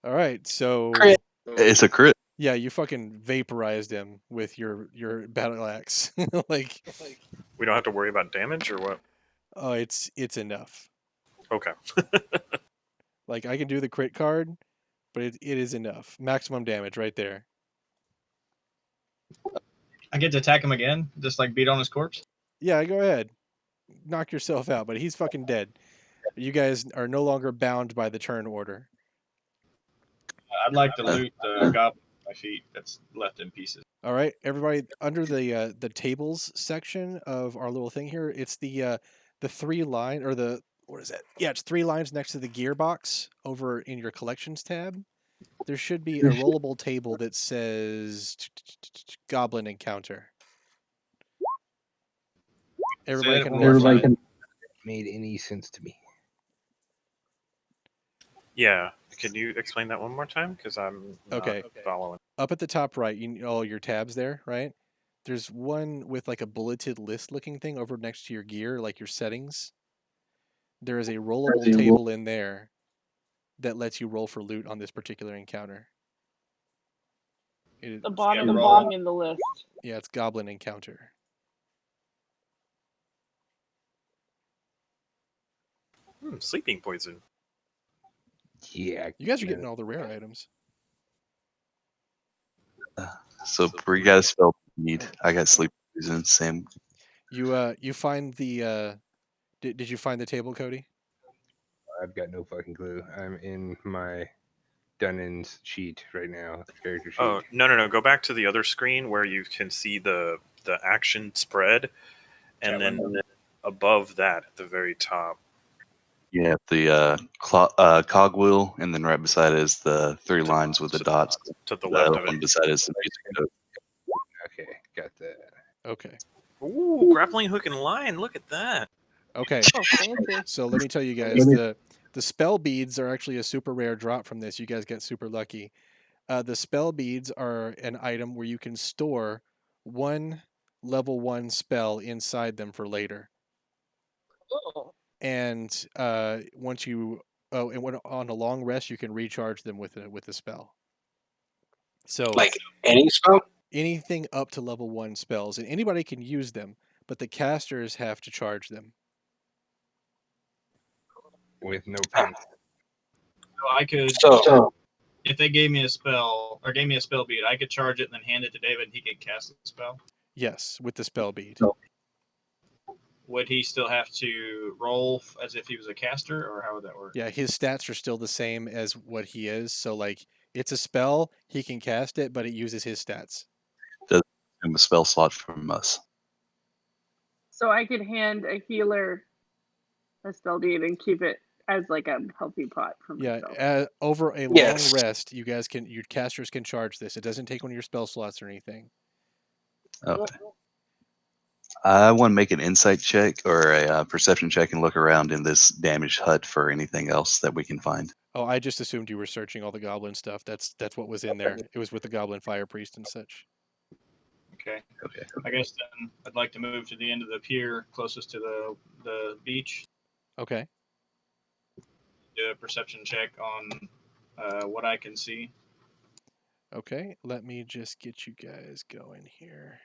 All right, so Crit. It's a crit. yeah, you fucking vaporized him with your battle axe. like, We don't have to worry about damage or what? oh, it's enough. Okay. Like I can do the crit card, but it is enough. Maximum damage right there. I get to attack him again, just like beat on his corpse. Yeah, go ahead. Knock yourself out, but he's fucking dead. You guys are no longer bound by the turn order. I'd like to loot the goblin at my feet that's left in pieces. All right, everybody, under the tables section of our little thing here, it's the 3 line or the what is that? Yeah, it's 3 lines next to the gearbox over in your collections tab. There should be a rollable table that says Goblin Encounter. Everybody can roll. Made any sense to me? Yeah. Can you explain that one more time? Because I'm not Okay. following. Up at the top right, you know all your tabs there, right? There's one with like a bulleted list looking thing over next to your gear, like your settings. There is a rollable table in there that lets you roll for loot on this particular encounter. The bottom roll. thing in the list. Yeah, it's Goblin Encounter. Sleeping poison. Yeah. You guys are getting all the rare items. So Bree got a spell need. I got sleep poison. Same. You find the did you find the table, Cody? I've got no fucking clue. I'm in my Dunnan's sheet right now, character sheet. Oh no! Go back to the other screen where you can see the action spread, and then above that at the very top. Yeah, the cogwheel, and then right beside it is the three lines with the dots. To the left of one it. beside it is the music note. Okay, got that. Okay. Ooh, grappling hook and line. Look at that. Okay. Oh, fancy. So let me tell you guys, the spell beads are actually a super rare drop from this. You guys get super lucky. The spell beads are an item where you can store one level 1 spell inside them for later. Oh. And once you and when on a long rest, you can recharge them with a spell. So Like any spell? anything up to level 1 spells, and anybody can use them, but the casters have to charge them. With no pen. So I could, So if they gave me a spell or gave me a spell bead, I could charge it and then hand it to David, and he could cast the spell. Yes, with the spell bead. Would he still have to roll as if he was a caster, or how would that work? Yeah, his stats are still the same as what he is. So like, it's a spell, he can cast it, but it uses his stats. And a spell slot from us. So I could hand a healer a spell bead and keep it as like a healthy pot for myself. Yeah, over a long Yes. rest, your casters can charge this. It doesn't take one of your spell slots or anything. Okay. I want to make an insight check or a perception check and look around in this damaged hut for anything else that we can find. Oh, I just assumed you were searching all the goblin stuff. That's what was in there. It was with the goblin fire priest and such. Okay. Okay. I guess then I'd like to move to the end of the pier closest to the beach. Okay. Do a perception check on what I can see. Okay, let me just get you guys going here.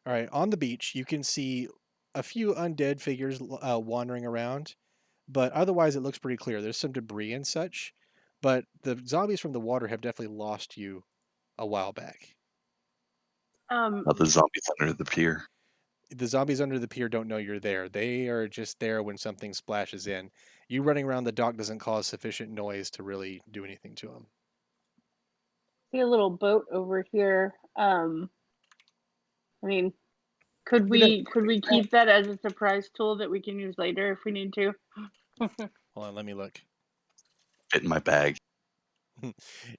All right, on the beach, you can see a few undead figures wandering around, but otherwise it looks pretty clear. There's some debris and such, but the zombies from the water have definitely lost you a while back. Not the zombies under the pier. The zombies under the pier don't know you're there. They are just there when something splashes in. You running around the dock doesn't cause sufficient noise to really do anything to them. See a little boat over here. I mean, could we keep that as a surprise tool that we can use later if we need to? Hold on, let me look. Fit in my bag.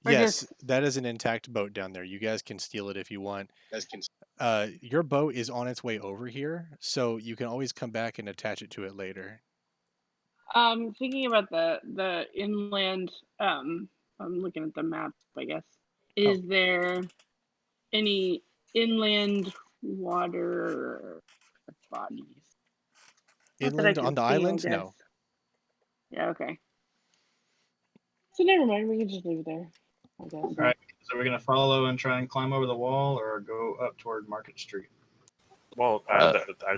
Yes, that is an intact boat down there. You guys can steal it if you want. Your boat is on its way over here, so you can always come back and attach it to it later. Thinking about the inland. I'm looking at the map. I guess is there any inland water bodies? Not that I Inland can on the see, I island? guess. No. Yeah. Okay. So never mind. We can just leave it there. I guess. All right. So we're gonna follow and try and climb over the wall, or go up toward Market Street. Well,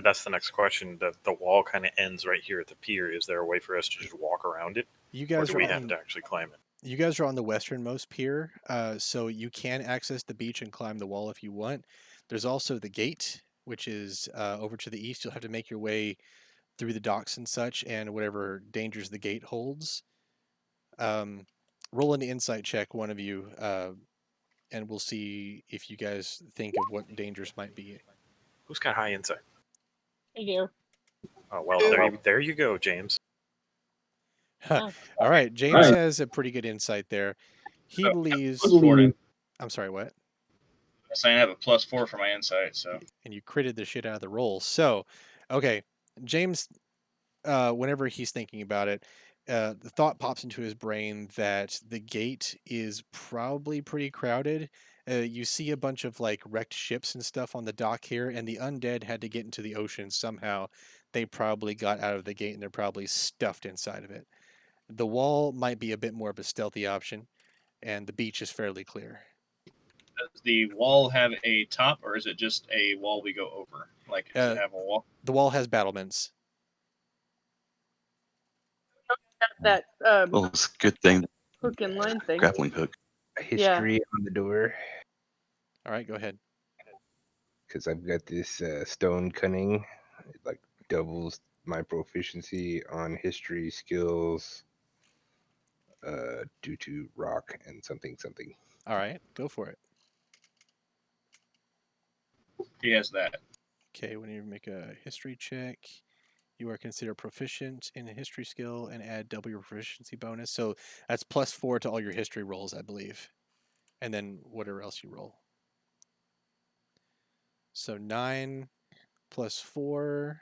that's the next question. The wall kind of ends right here at the pier. Is there a way for us to just walk around it, You or guys do are we have to actually climb it? You guys are on the westernmost pier, so you can access the beach and climb the wall if you want. There's also the gate, which is over to the east. You'll have to make your way through the docks and such, and whatever dangers the gate holds. Roll an insight check, one of you, and we'll see if you guys think of what dangers might be. Who's got high insight? I do. Oh well, there you go, James. All right, James has a pretty good insight there. He believes. I'm sorry, what? I was saying I have a +4 for my insight, so. And you critted the shit out of the roll. So, okay, James, whenever he's thinking about it, the thought pops into his brain that the gate is probably pretty crowded. You see a bunch of like wrecked ships and stuff on the dock here, and the undead had to get into the ocean somehow. They probably got out of the gate and they're probably stuffed inside of it. The wall might be a bit more of a stealthy option, and the beach is fairly clear. Does the wall have a top, or is it just a wall we go over? Like, does it have a wall? The wall has battlements. That Well, it's a good thing. hook and line thing. Grappling hook. History on the door, All right, go ahead. because I've got this stone cunning. It like doubles my proficiency on history skills due to rock and something. All right, go for it. He has that. Okay, when you make a history check, you are considered proficient in a history skill and add double your proficiency bonus. So that's +4 to all your history rolls, I believe. And then whatever else you roll. So 9 plus 4,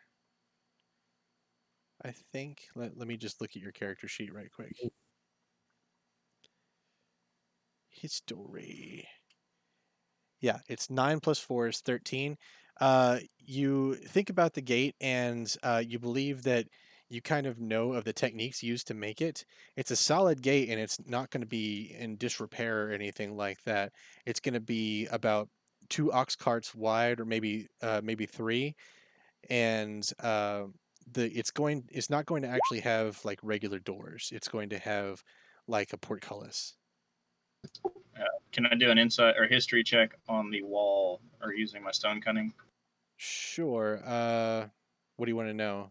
I think. Let me just look at your character sheet right quick. History. Yeah, it's 9 plus 4 is 13. You think about the gate and you believe that you kind of know of the techniques used to make it. It's a solid gate and it's not going to be in disrepair or anything like that. It's going to be about 2 ox carts wide, or maybe 3, and it's not going to actually have like regular doors. It's going to have like a portcullis. Can I do an insight or history check on the wall, or using my stone cunning? Sure. What do you want to know?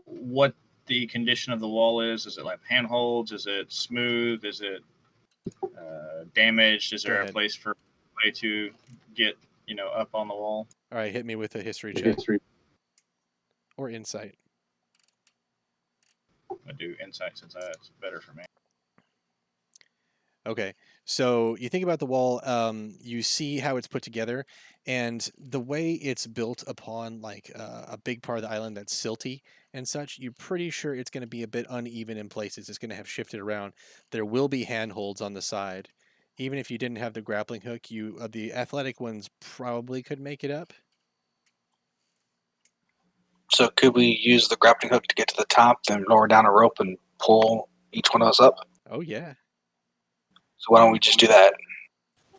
What the condition of the wall is? Is it like handholds? Is it smooth? Is it damaged? Is Go there a ahead. place for a way to get up on the wall? All right, hit me with a history check or insight. I do insight since that's better for me. Okay, so you think about the wall, you see how it's put together, and the way it's built upon like a big part of the island that's silty and such. You're pretty sure it's going to be a bit uneven in places. It's going to have shifted around. There will be handholds on the side. Even if you didn't have the grappling hook, the athletic ones probably could make it up. So could we use the grappling hook to get to the top, then lower down a rope and pull each one of us up? Oh yeah. So why don't we just do that?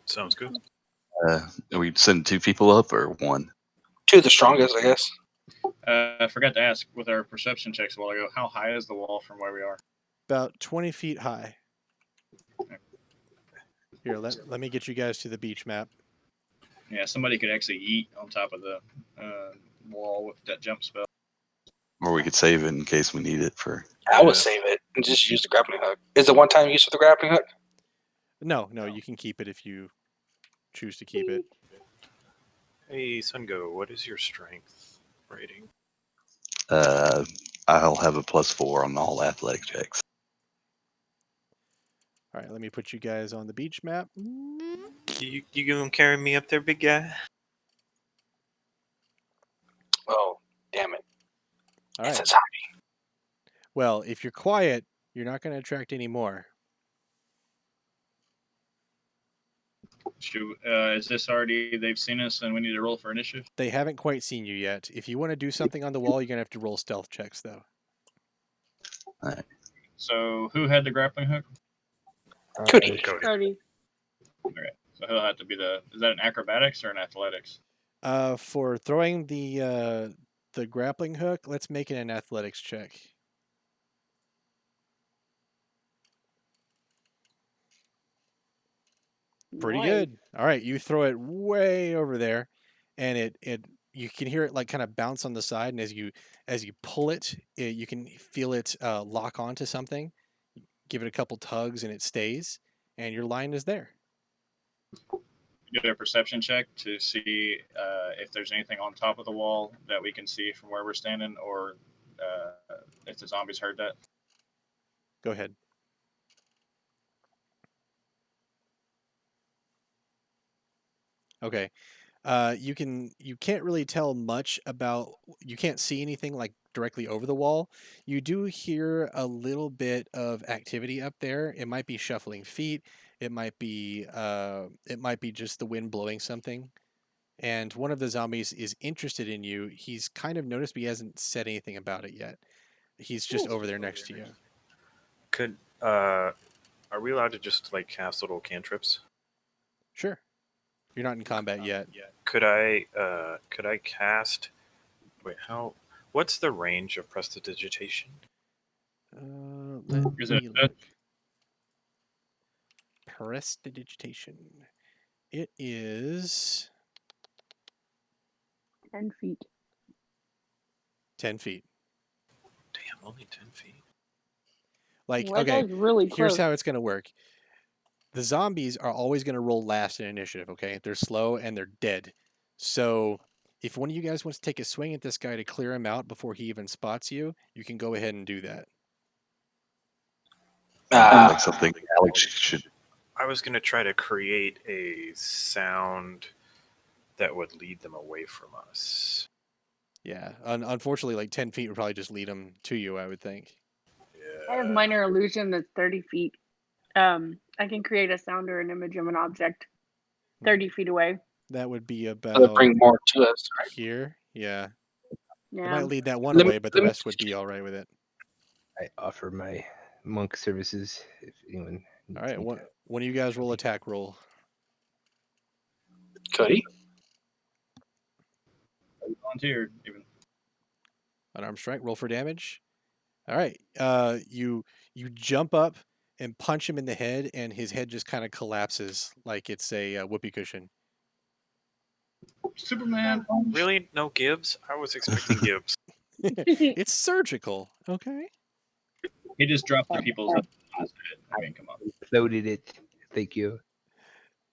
Sounds good. Are we sending 2 people up or 1? 2 of the strongest, I guess. I forgot to ask with our perception checks a while ago. How high is the wall from where we are? About 20 feet high. Here, let me get you guys to the beach map. Yeah, somebody could actually yeet on top of the wall with that jump spell. Or we could save it in case we need it for. I would save it and just use the grappling hook. Is it one-time use with the grappling hook? No, you can keep it if you choose to keep it. Hey, Sungo, what is your strength rating? I'll have a +4 on all athletic checks. All right, let me put you guys on the beach map. You gonna carry me up there, big guy? Oh, damn it. All It's right. a zombie. Well, if you're quiet, you're not going to attract any more. Is this already? They've seen us, and we need to roll for initiative. They haven't quite seen you yet. If you want to do something on the wall, you're going to have to roll stealth checks, though. All right. So who had the grappling hook? Cody. Cody. Okay, so he'll have to be Is that an acrobatics or an athletics? For throwing the grappling hook, let's make it an athletics check. Pretty Nice. good. All right, you throw it way over there, and it you can hear it like kind of bounce on the side, and as you pull it, you can feel it lock onto something. Give it a couple tugs, and it stays, and your line is there. Do a perception check to see if there's anything on top of the wall that we can see from where we're standing, or if the zombies heard that. Go ahead. Okay. You can't really tell much about. You can't see anything like directly over the wall, you do hear a little bit of activity up there. It might be shuffling feet. It might be just the wind blowing something. And one of the zombies is interested in you. He's kind of noticed, but he hasn't said anything about it yet. He's just over there next to you. Could are we allowed to just like cast little cantrips? Sure. You're not in combat yet. Could I cast? Wait, how? What's the range of prestidigitation? Let Is it me a look. Prestidigitation. It is 10 feet. 10 feet. Damn, only 10 feet. Like, Well, okay, that was really here's close. how it's going to work. The zombies are always going to roll last in initiative, okay? They're slow and they're dead. So if one of you guys wants to take a swing at this guy to clear him out before he even spots you, you can go ahead and do that. Sounds like something Alex should. I was gonna try to create a sound that would lead them away from us. Yeah. Unfortunately, like 10 feet would probably just lead them to you, I would think. I have minor illusion that's 30 feet. I can create a sound or an image of an object 30 feet away. That would be So about bring more to us, right? here. Yeah. It Yeah. might lead that one Let me- away, but the let me- rest would be all right with it. I offer my monk services if anyone needs All right. me One to. of you guys roll attack roll. Cody? volunteer even? Unarmed strike. Roll for damage. All right. You jump up and punch him in the head, and his head just kind of collapses like it's a whoopee cushion. Superman. Really? No Gibbs? I was expecting Gibbs. It's surgical. Okay. He just dropped the people's on his head. I mean, come on. Loaded it. Thank you.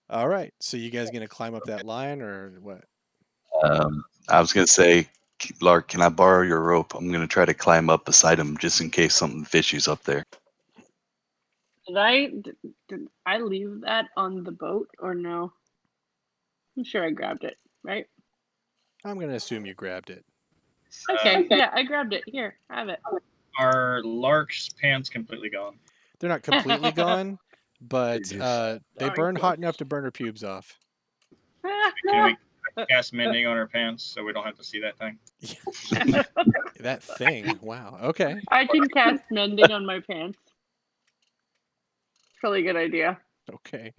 All right. So you guys gonna climb up that line or what? I was gonna say, Lark, can I borrow your rope? I'm gonna try to climb up beside him just in case something fishy's up there. Did I leave that on the boat or no? I'm sure I grabbed it, right? I'm gonna assume you grabbed it. Okay, yeah, I grabbed it. Here, have it. Are Lark's pants completely gone? They're not completely gone, but They're they Sorry, burn hot folks. enough to burn her pubes off. Can we cast mending on her pants so we don't have to see that thing? That thing. Wow. Okay. I can cast mending on my pants. Probably a good idea. Okay.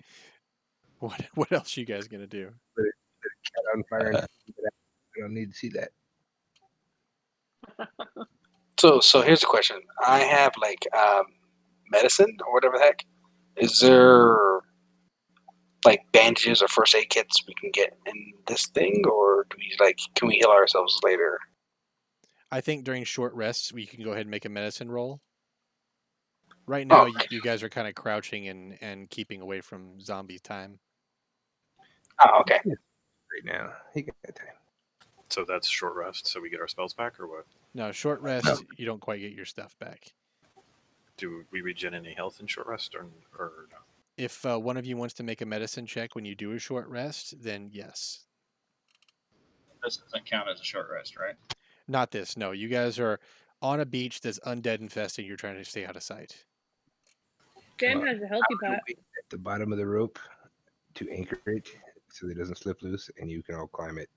What else you guys gonna do? Cat on fire. And I don't need to see that. So here's the question. I have like medicine or whatever the heck. Is there like bandages or first aid kits we can get in this thing, or do we like can we heal ourselves later? I think during short rests we can go ahead and make a medicine roll. Right now, okay. you guys are kind of crouching and keeping away from zombie time. Oh, okay. Right now. He got time. So that's short rest, so we get our spells back, or what? No, short rest, you don't quite get your stuff back. Do we regen any health in short rest, or no? If one of you wants to make a medicine check when you do a short rest, then yes. This doesn't count as a short rest, right? Not this. No, you guys are on a beach that's undead infested. You're trying to stay out of sight. Sam has a healthy pot. Wait at the bottom of the rope to anchor it so it doesn't slip loose, and you can all climb it.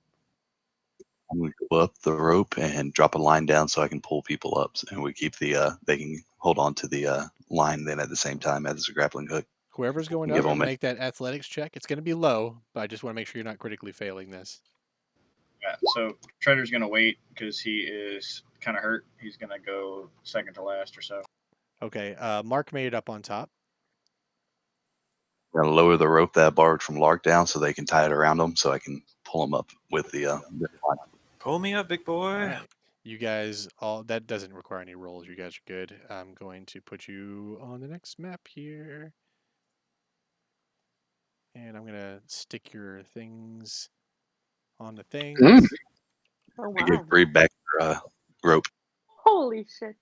I'm gonna go up the rope and drop a line down so I can pull people up, and we keep the they can hold on to the line then at the same time as a grappling hook. Whoever's going Give up, them a- make that athletics check. It's going to be low, but I just want to make sure you're not critically failing this. Yeah. So Treader's gonna wait because he is kind of hurt. He's gonna go second to last or so. Okay, Mark made it up on top. I'm gonna lower the rope that I borrowed from Lark down so they can tie it around them so I can pull them up with the line. Pull me up, big boy. All right. You guys all that doesn't require any rolls. You guys are good. I'm going to put you on the next map here. And I'm going to stick your things on the things. Oh, I give wow. Bree back her rope. Holy shit.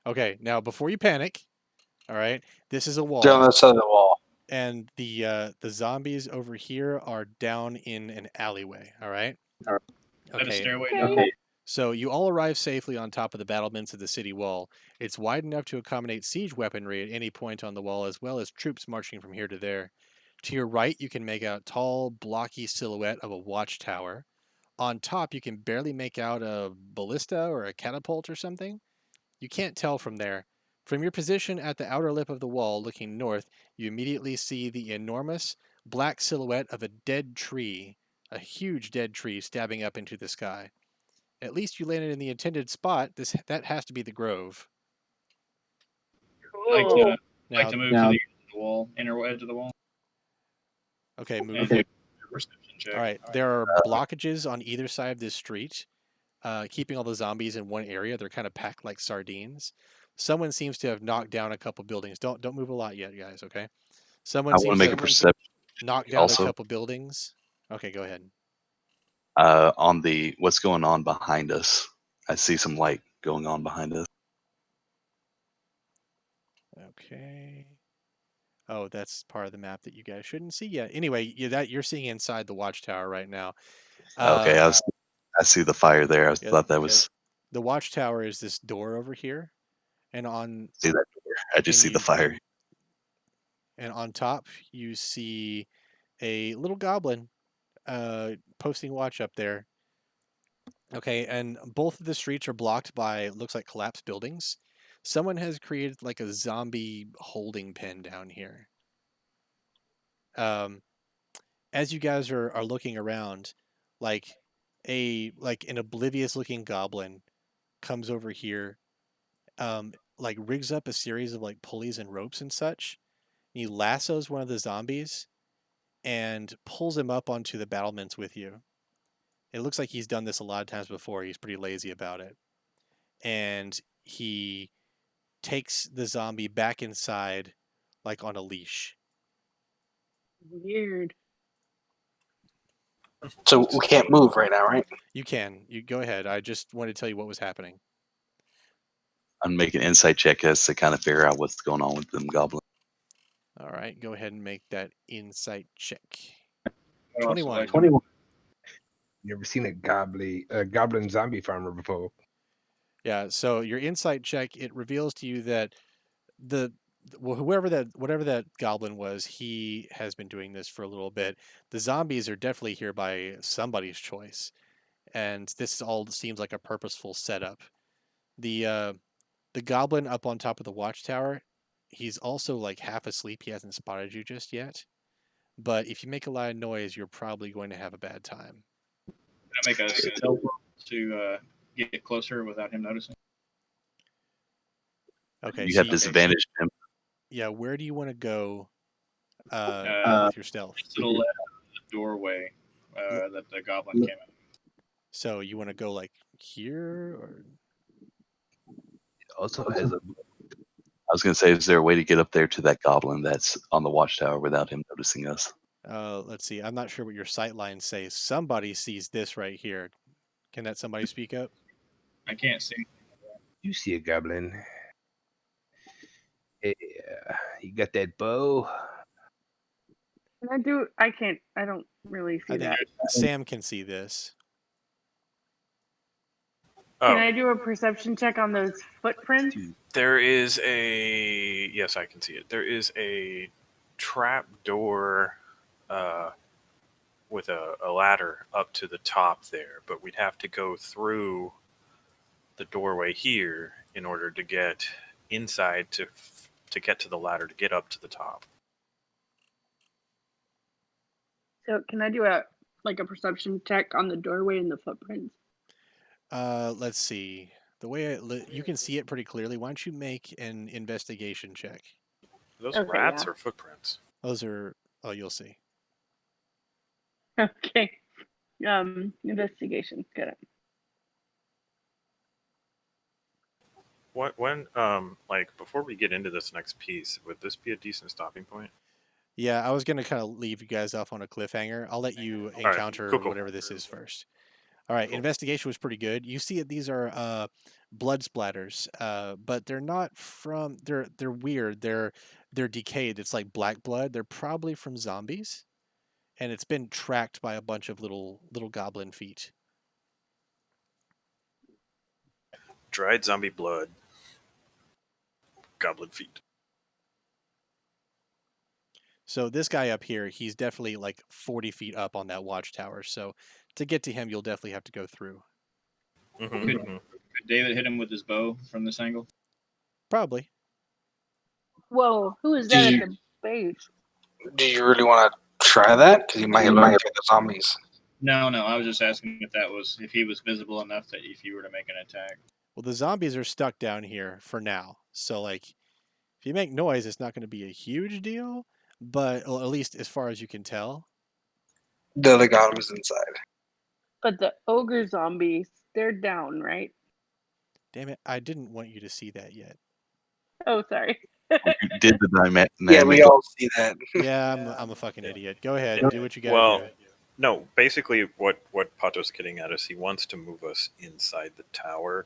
Okay, now before you panic, all right, this is a wall. They're on the side of the wall. And the zombies over here are down in an alleyway, all right? Is that a Okay. stairway Okay. down? So you all arrive safely on top of the battlements of the city wall. It's wide enough to accommodate siege weaponry at any point on the wall, as well as troops marching from here to there. To your right, you can make out tall, blocky silhouette of a watchtower. On top, you can barely make out a ballista or a catapult or something. You can't tell from there. From your position at the outer lip of the wall, looking north, you immediately see the enormous black silhouette of a dead tree, a huge dead tree stabbing up into the sky. At least you landed in the intended spot. That has to be the grove. I'd like Cool. to Now, move to the edge of the wall, inner edge of the wall, okay, and move. do a perception check. All right, there are blockages on either side of this street, keeping all the zombies in one area. They're kind of packed like sardines. Someone seems to have knocked down a couple buildings. Don't move a lot yet, guys. Okay. Someone I want to seems make to a have perception knocked down a also couple buildings. Okay, go ahead. on the what's going on behind us. I see some light going on behind us. Okay. Oh, that's part of the map that you guys shouldn't see yet. Anyway, you're seeing inside the watchtower right now. Okay, I see the fire there. I Yeah, thought that was the watchtower is this door over here, and see that door. I just see the fire. and on top you see a little goblin posting watch up there. Okay, and both of the streets are blocked by looks like collapsed buildings. Someone has created like a zombie holding pen down here. Um, as you guys are looking around, like an oblivious looking goblin comes over here, like rigs up a series of like pulleys and ropes and such. He lassos one of the zombies and pulls him up onto the battlements with you. It looks like he's done this a lot of times before. He's pretty lazy about it. And he takes the zombie back inside like on a leash. Weird. So we can't move right now, right? You can. You go ahead. I just wanted to tell you what was happening. I'm making an insight check as to kind of figure out what's going on with them goblins. All right, go ahead and make that insight check. What else would I 21. You ever seen a goblin zombie farmer before? Yeah, so your insight check, it reveals to you that whatever that goblin was, he has been doing this for a little bit. The zombies are definitely here by somebody's choice, and this all seems like a purposeful setup. The goblin up on top of the watchtower, he's also like half asleep. He hasn't spotted you just yet. But if you make a lot of noise, you're probably going to have a bad time. Can I make a stealth roll to get closer without him noticing? Okay, You so have disadvantage. Tim. yeah, where do you want to go with your stealth? Just to the left of the doorway that the goblin came in. So you want to go like here, or Also has a I was going to say, is there a way to get up there to that goblin that's on the watchtower without him noticing us? let's see. I'm not sure what your sight lines say. Somebody sees this right here. Can that somebody speak up? I can't see. you see a goblin. Yeah, you got that bow. Can I can't. I don't really see I think that. Sam can see this. Can Oh, I do a perception check on those footprints? there is a yes, I can see it. There is a trap door with a ladder up to the top there, but we'd have to go through the doorway here in order to get inside to get to the ladder to get up to the top. So can I do a perception check on the doorway and the footprints? Let's see. The way you can see it pretty clearly. Why don't you make an investigation check? Are those Okay, rats yeah. or footprints? Those are. Oh, you'll see. Okay. Investigation. Got it. When like before we get into this next piece, would this be a decent stopping point? Yeah, I was gonna kind of leave you guys off on a cliffhanger. I'll let you right, encounter cool. whatever this is first. All right, Cool. investigation was pretty good. You see, these are blood splatters, but they're not from. They're weird. They're decayed. It's like black blood. They're probably from zombies, and it's been tracked by a bunch of little goblin feet. Dried zombie blood. Goblin feet. So this guy up here, he's definitely like 40 feet up on that watchtower. So to get to him, you'll definitely have to go through. Mm-hmm, Good. mm-hmm. Could David hit him with his bow from this angle? Probably. Whoa, who is Do that you- at the base? Do you really want to try that? Because you might run into the zombies. No. I was just asking if he was visible enough that if you were to make an attack. Well, the zombies are stuck down here for now. So like, if you make noise, it's not going to be a huge deal. But well, at least as far as you can tell. The other goblins inside. But the ogre zombies, they're down, right? Damn it! I didn't want you to see that yet. Oh, sorry. You did the dynamic. Yeah, we all see that. Yeah, I'm a fucking idiot. Go ahead, do what you got to Well, do. no. Basically, what Pato's getting at is he wants to move us inside the tower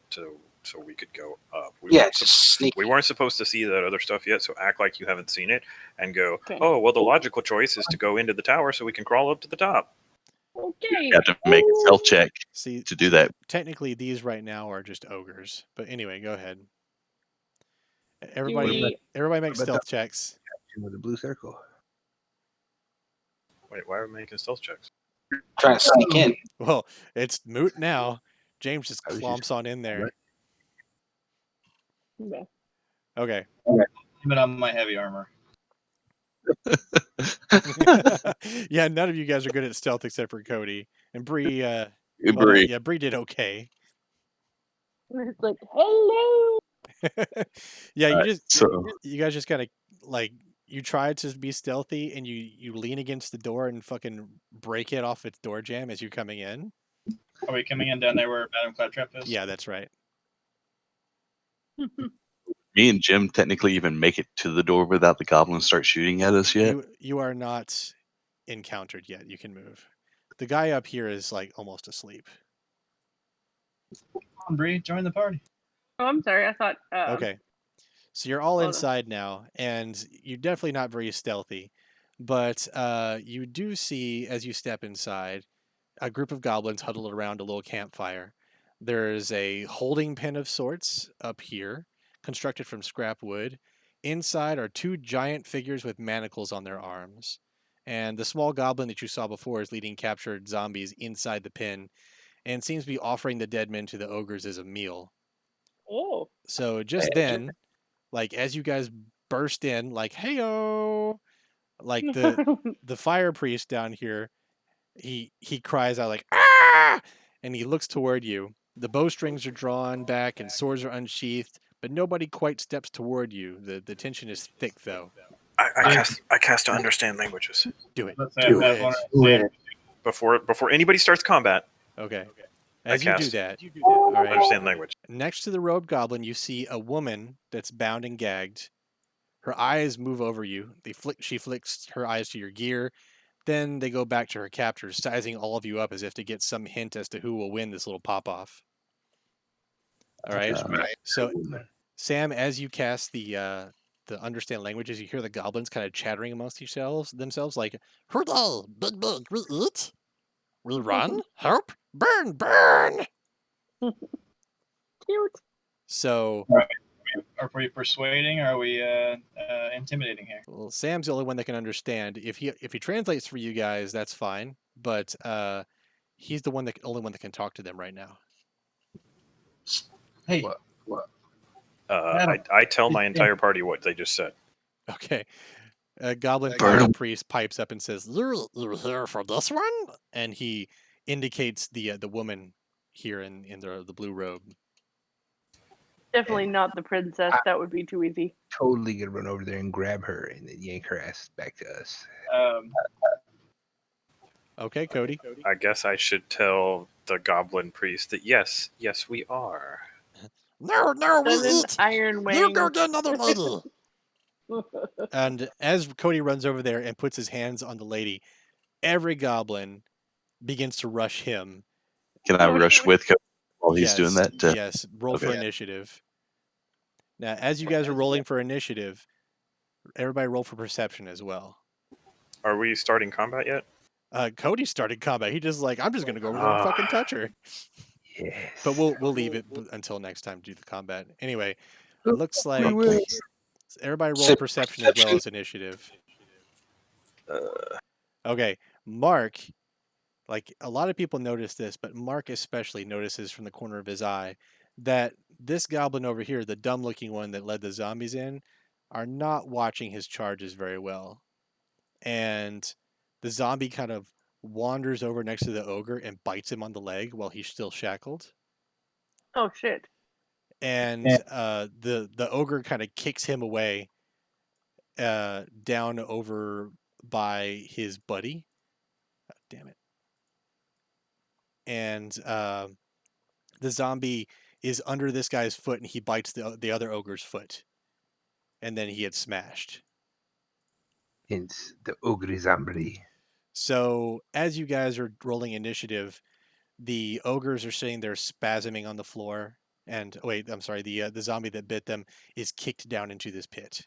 so we could go up. Yeah, just sneak. We weren't supposed to see that other stuff yet, so act like you haven't seen it and go, Okay. oh, well, the logical choice is to go into the tower so we can crawl up to the top. Okay. You have to make a stealth check See, to do that. technically these right now are just ogres. But anyway, go ahead. Do Everybody make But stealth checks. With the blue circle. Wait, why are we making stealth checks? Trying to sneak in. Well, it's moot now. James just I was clomps just- on in there. Yeah. Okay. But on my heavy armor. Yeah, none of you guys are good at stealth except for Cody. And Bree, Bree. yeah, Bree did okay. It's like, hello. Yeah, So you guys just gotta like you try to be stealthy and you lean against the door and fucking break it off its door jamb as you're coming in. Are we coming in down there where Madame Claptrap is? Yeah, that's right. me and Jim technically even make it to the door without the goblins start shooting at us yet. You are not encountered yet. You can move. The guy up here is like almost asleep. Come on, Bree, join the party. Oh, I'm sorry. I thought. Okay. So you're all hold on. inside now, and you're definitely not very stealthy. But you do see, as you step inside, a group of goblins huddled around a little campfire. There's a holding pen of sorts up here, constructed from scrap wood. Inside are two giant figures with manacles on their arms. And the small goblin that you saw before is leading captured zombies inside the pen and seems to be offering the dead men to the ogres as a meal. Oh. So just then, like as you guys burst in, like heyo, like the fire priest down here, he cries out like ah, and he looks toward you. The bowstrings are drawn back and swords are unsheathed, but nobody quite steps toward you. The tension is thick though. I cast to understand languages Do it. Let's Do have it. one of us. before anybody starts combat. Okay. As you do cast. that, all right. Understand language. Next to the robed goblin, you see a woman that's bound and gagged. Her eyes move over you. She flicks her eyes to your gear. Then they go back to her captors, sizing all of you up as if to get some hint as to who will win this little pop-off. All right. So, Sam, as you cast the understand languages, you hear the goblins kind of chattering amongst themselves like, "Hurrah! Big, we eat, we run, help, burn, burn." Cute. So, Are we persuading or are we intimidating here? well, Sam's the only one that can understand. If he translates for you guys, that's fine. But he's the only one that can talk to them right now. Hey, What? I tell my entire party what they just said. Okay. Goblin Burn fire 'em. priest pipes up and says, "You're here for this one?" And he indicates the woman here in the blue robe. Definitely not the princess. That would be too easy. Totally gonna run over there and grab her and then yank her ass back to us. Okay, Cody. I guess I should tell the goblin priest that yes, we are. No, we Send an iron wing. get another lady. And as Cody runs over there and puts his hands on the lady, every goblin begins to rush him. Can I rush with Cody while he's doing that? Yes, roll for okay. initiative. Now, as you guys are rolling for initiative, everybody roll for perception as well. Are we starting combat yet? Cody started combat. He just like, I'm just gonna go over there and fucking touch her. Yes. But we'll leave it until next time to do the combat. Anyway, Oh, looks we like will. everybody roll Sip perception as well perception. as initiative. Uh, Okay, Mark, like a lot of people notice this, but Mark especially notices from the corner of his eye that this goblin over here, the dumb looking one that led the zombies in, are not watching his charges very well. And the zombie kind of wanders over next to the ogre and bites him on the leg while he's still shackled. Oh shit. And the ogre kind of kicks him away down over by his buddy. Damn it. And the zombie is under this guy's foot and he bites the other ogre's foot. And then he gets smashed. Hence the ogre zombie. So as you guys are rolling initiative, the ogres are sitting there spasming on the floor. And wait, I'm sorry, the zombie that bit them is kicked down into this pit.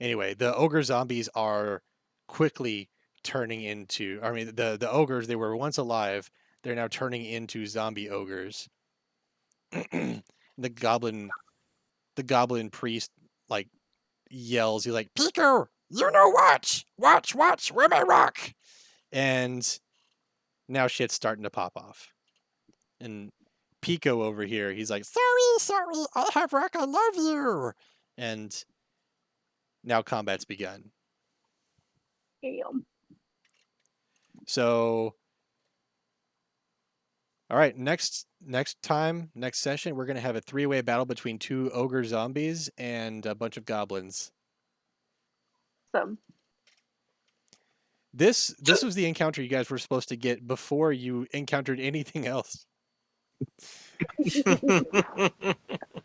Anyway, the ogre zombies are quickly turning into, I mean, the ogres, they were once alive. They're now turning into zombie ogres. the goblin priest like yells, he's like, Pico, you know what? Watch, where my rock? And now shit's starting to pop off. And Pico over here, he's like, sorry, I have rock, I love you. And now combat's begun. Damn. So, all right, next session, we're gonna have a 3-way battle between 2 ogre zombies and a bunch of goblins. Some. This was the encounter you guys were supposed to get before you encountered anything else.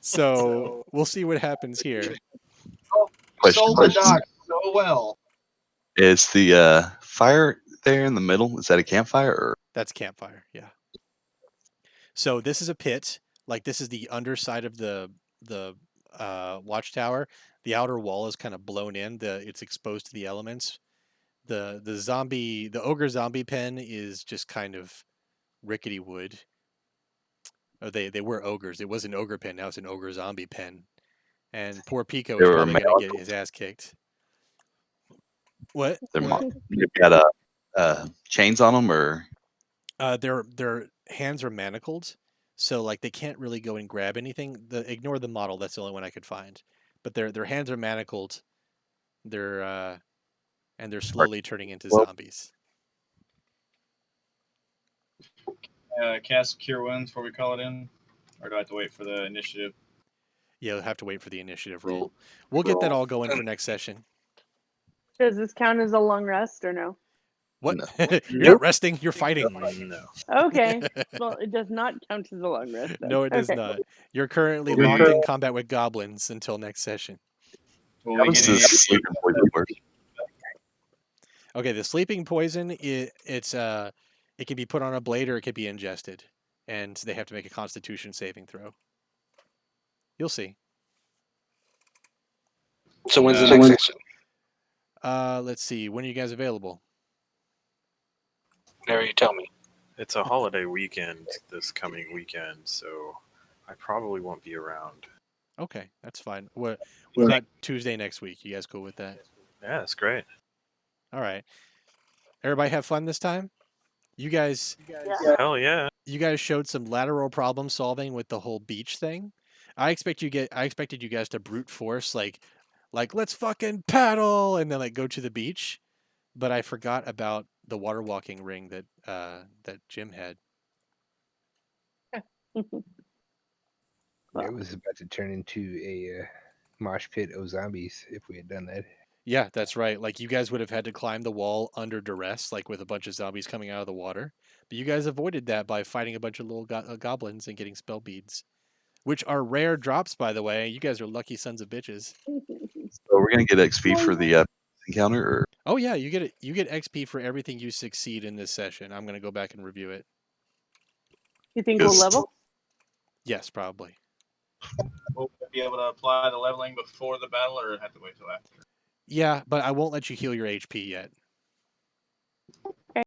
So we'll see what happens here. Question, Sold the doc so well. Is the fire there in the middle? Is that a campfire? Or That's campfire, yeah. So this is a pit. Like this is the underside of the watchtower. The outer wall is kind of blown in. It's exposed to the elements. The ogre zombie pen is just kind of rickety wood. Oh, they were ogres. It was an ogre pen. Now it's an ogre zombie pen. And poor Pico They is were probably going to manacled. get his ass kicked. What? they've got chains on them, or Their hands are manacled, so like they can't really go and grab anything. Ignore the model. That's the only one I could find. But their hands are manacled. They're slowly turning into Well- zombies. Cast Cure Wounds before we call it in? Or do I have to wait for the initiative? Yeah, you'll have to wait for the initiative roll. We'll get that all going for next session. Does this count as a long rest or no? What? No. You're not resting. You're fighting. no. Okay. Well, it does not count as a long rest. Then. No, it does Okay. not. You're currently We- locked in combat with goblins until next session. Will how we does get any- this sleeping poison work? Okay, the sleeping poison it can be put on a blade or it could be ingested, and they have to make a Constitution saving throw. You'll see. So when's the next session? Let's see. When are you guys available? Whenever you tell me. It's a holiday weekend this coming weekend, so I probably won't be around. Okay, that's fine. What about Tuesday next week? You guys cool with that? Yeah, that's great. All right. Everybody have fun this time? You guys Hell yeah. you guys showed some lateral problem solving with the whole beach thing. I expected you guys to brute force like let's fucking paddle and then like go to the beach, but I forgot about the water walking ring that Jim had. It was about to turn into a mosh pit of zombies if we had done that. Yeah, that's right. Like you guys would have had to climb the wall under duress, like with a bunch of zombies coming out of the water. But you guys avoided that by fighting a bunch of little goblins and getting spell beads, which are rare drops, by the way. You guys are lucky sons of bitches. So we're gonna get XP for the encounter, or Oh yeah, you get XP for everything you succeed in this session. I'm gonna go back and review it. You think we'll Is- level? Yes, probably. Will we be able to apply the leveling before the battle, or have to wait till after? Yeah, but I won't let you heal your HP yet.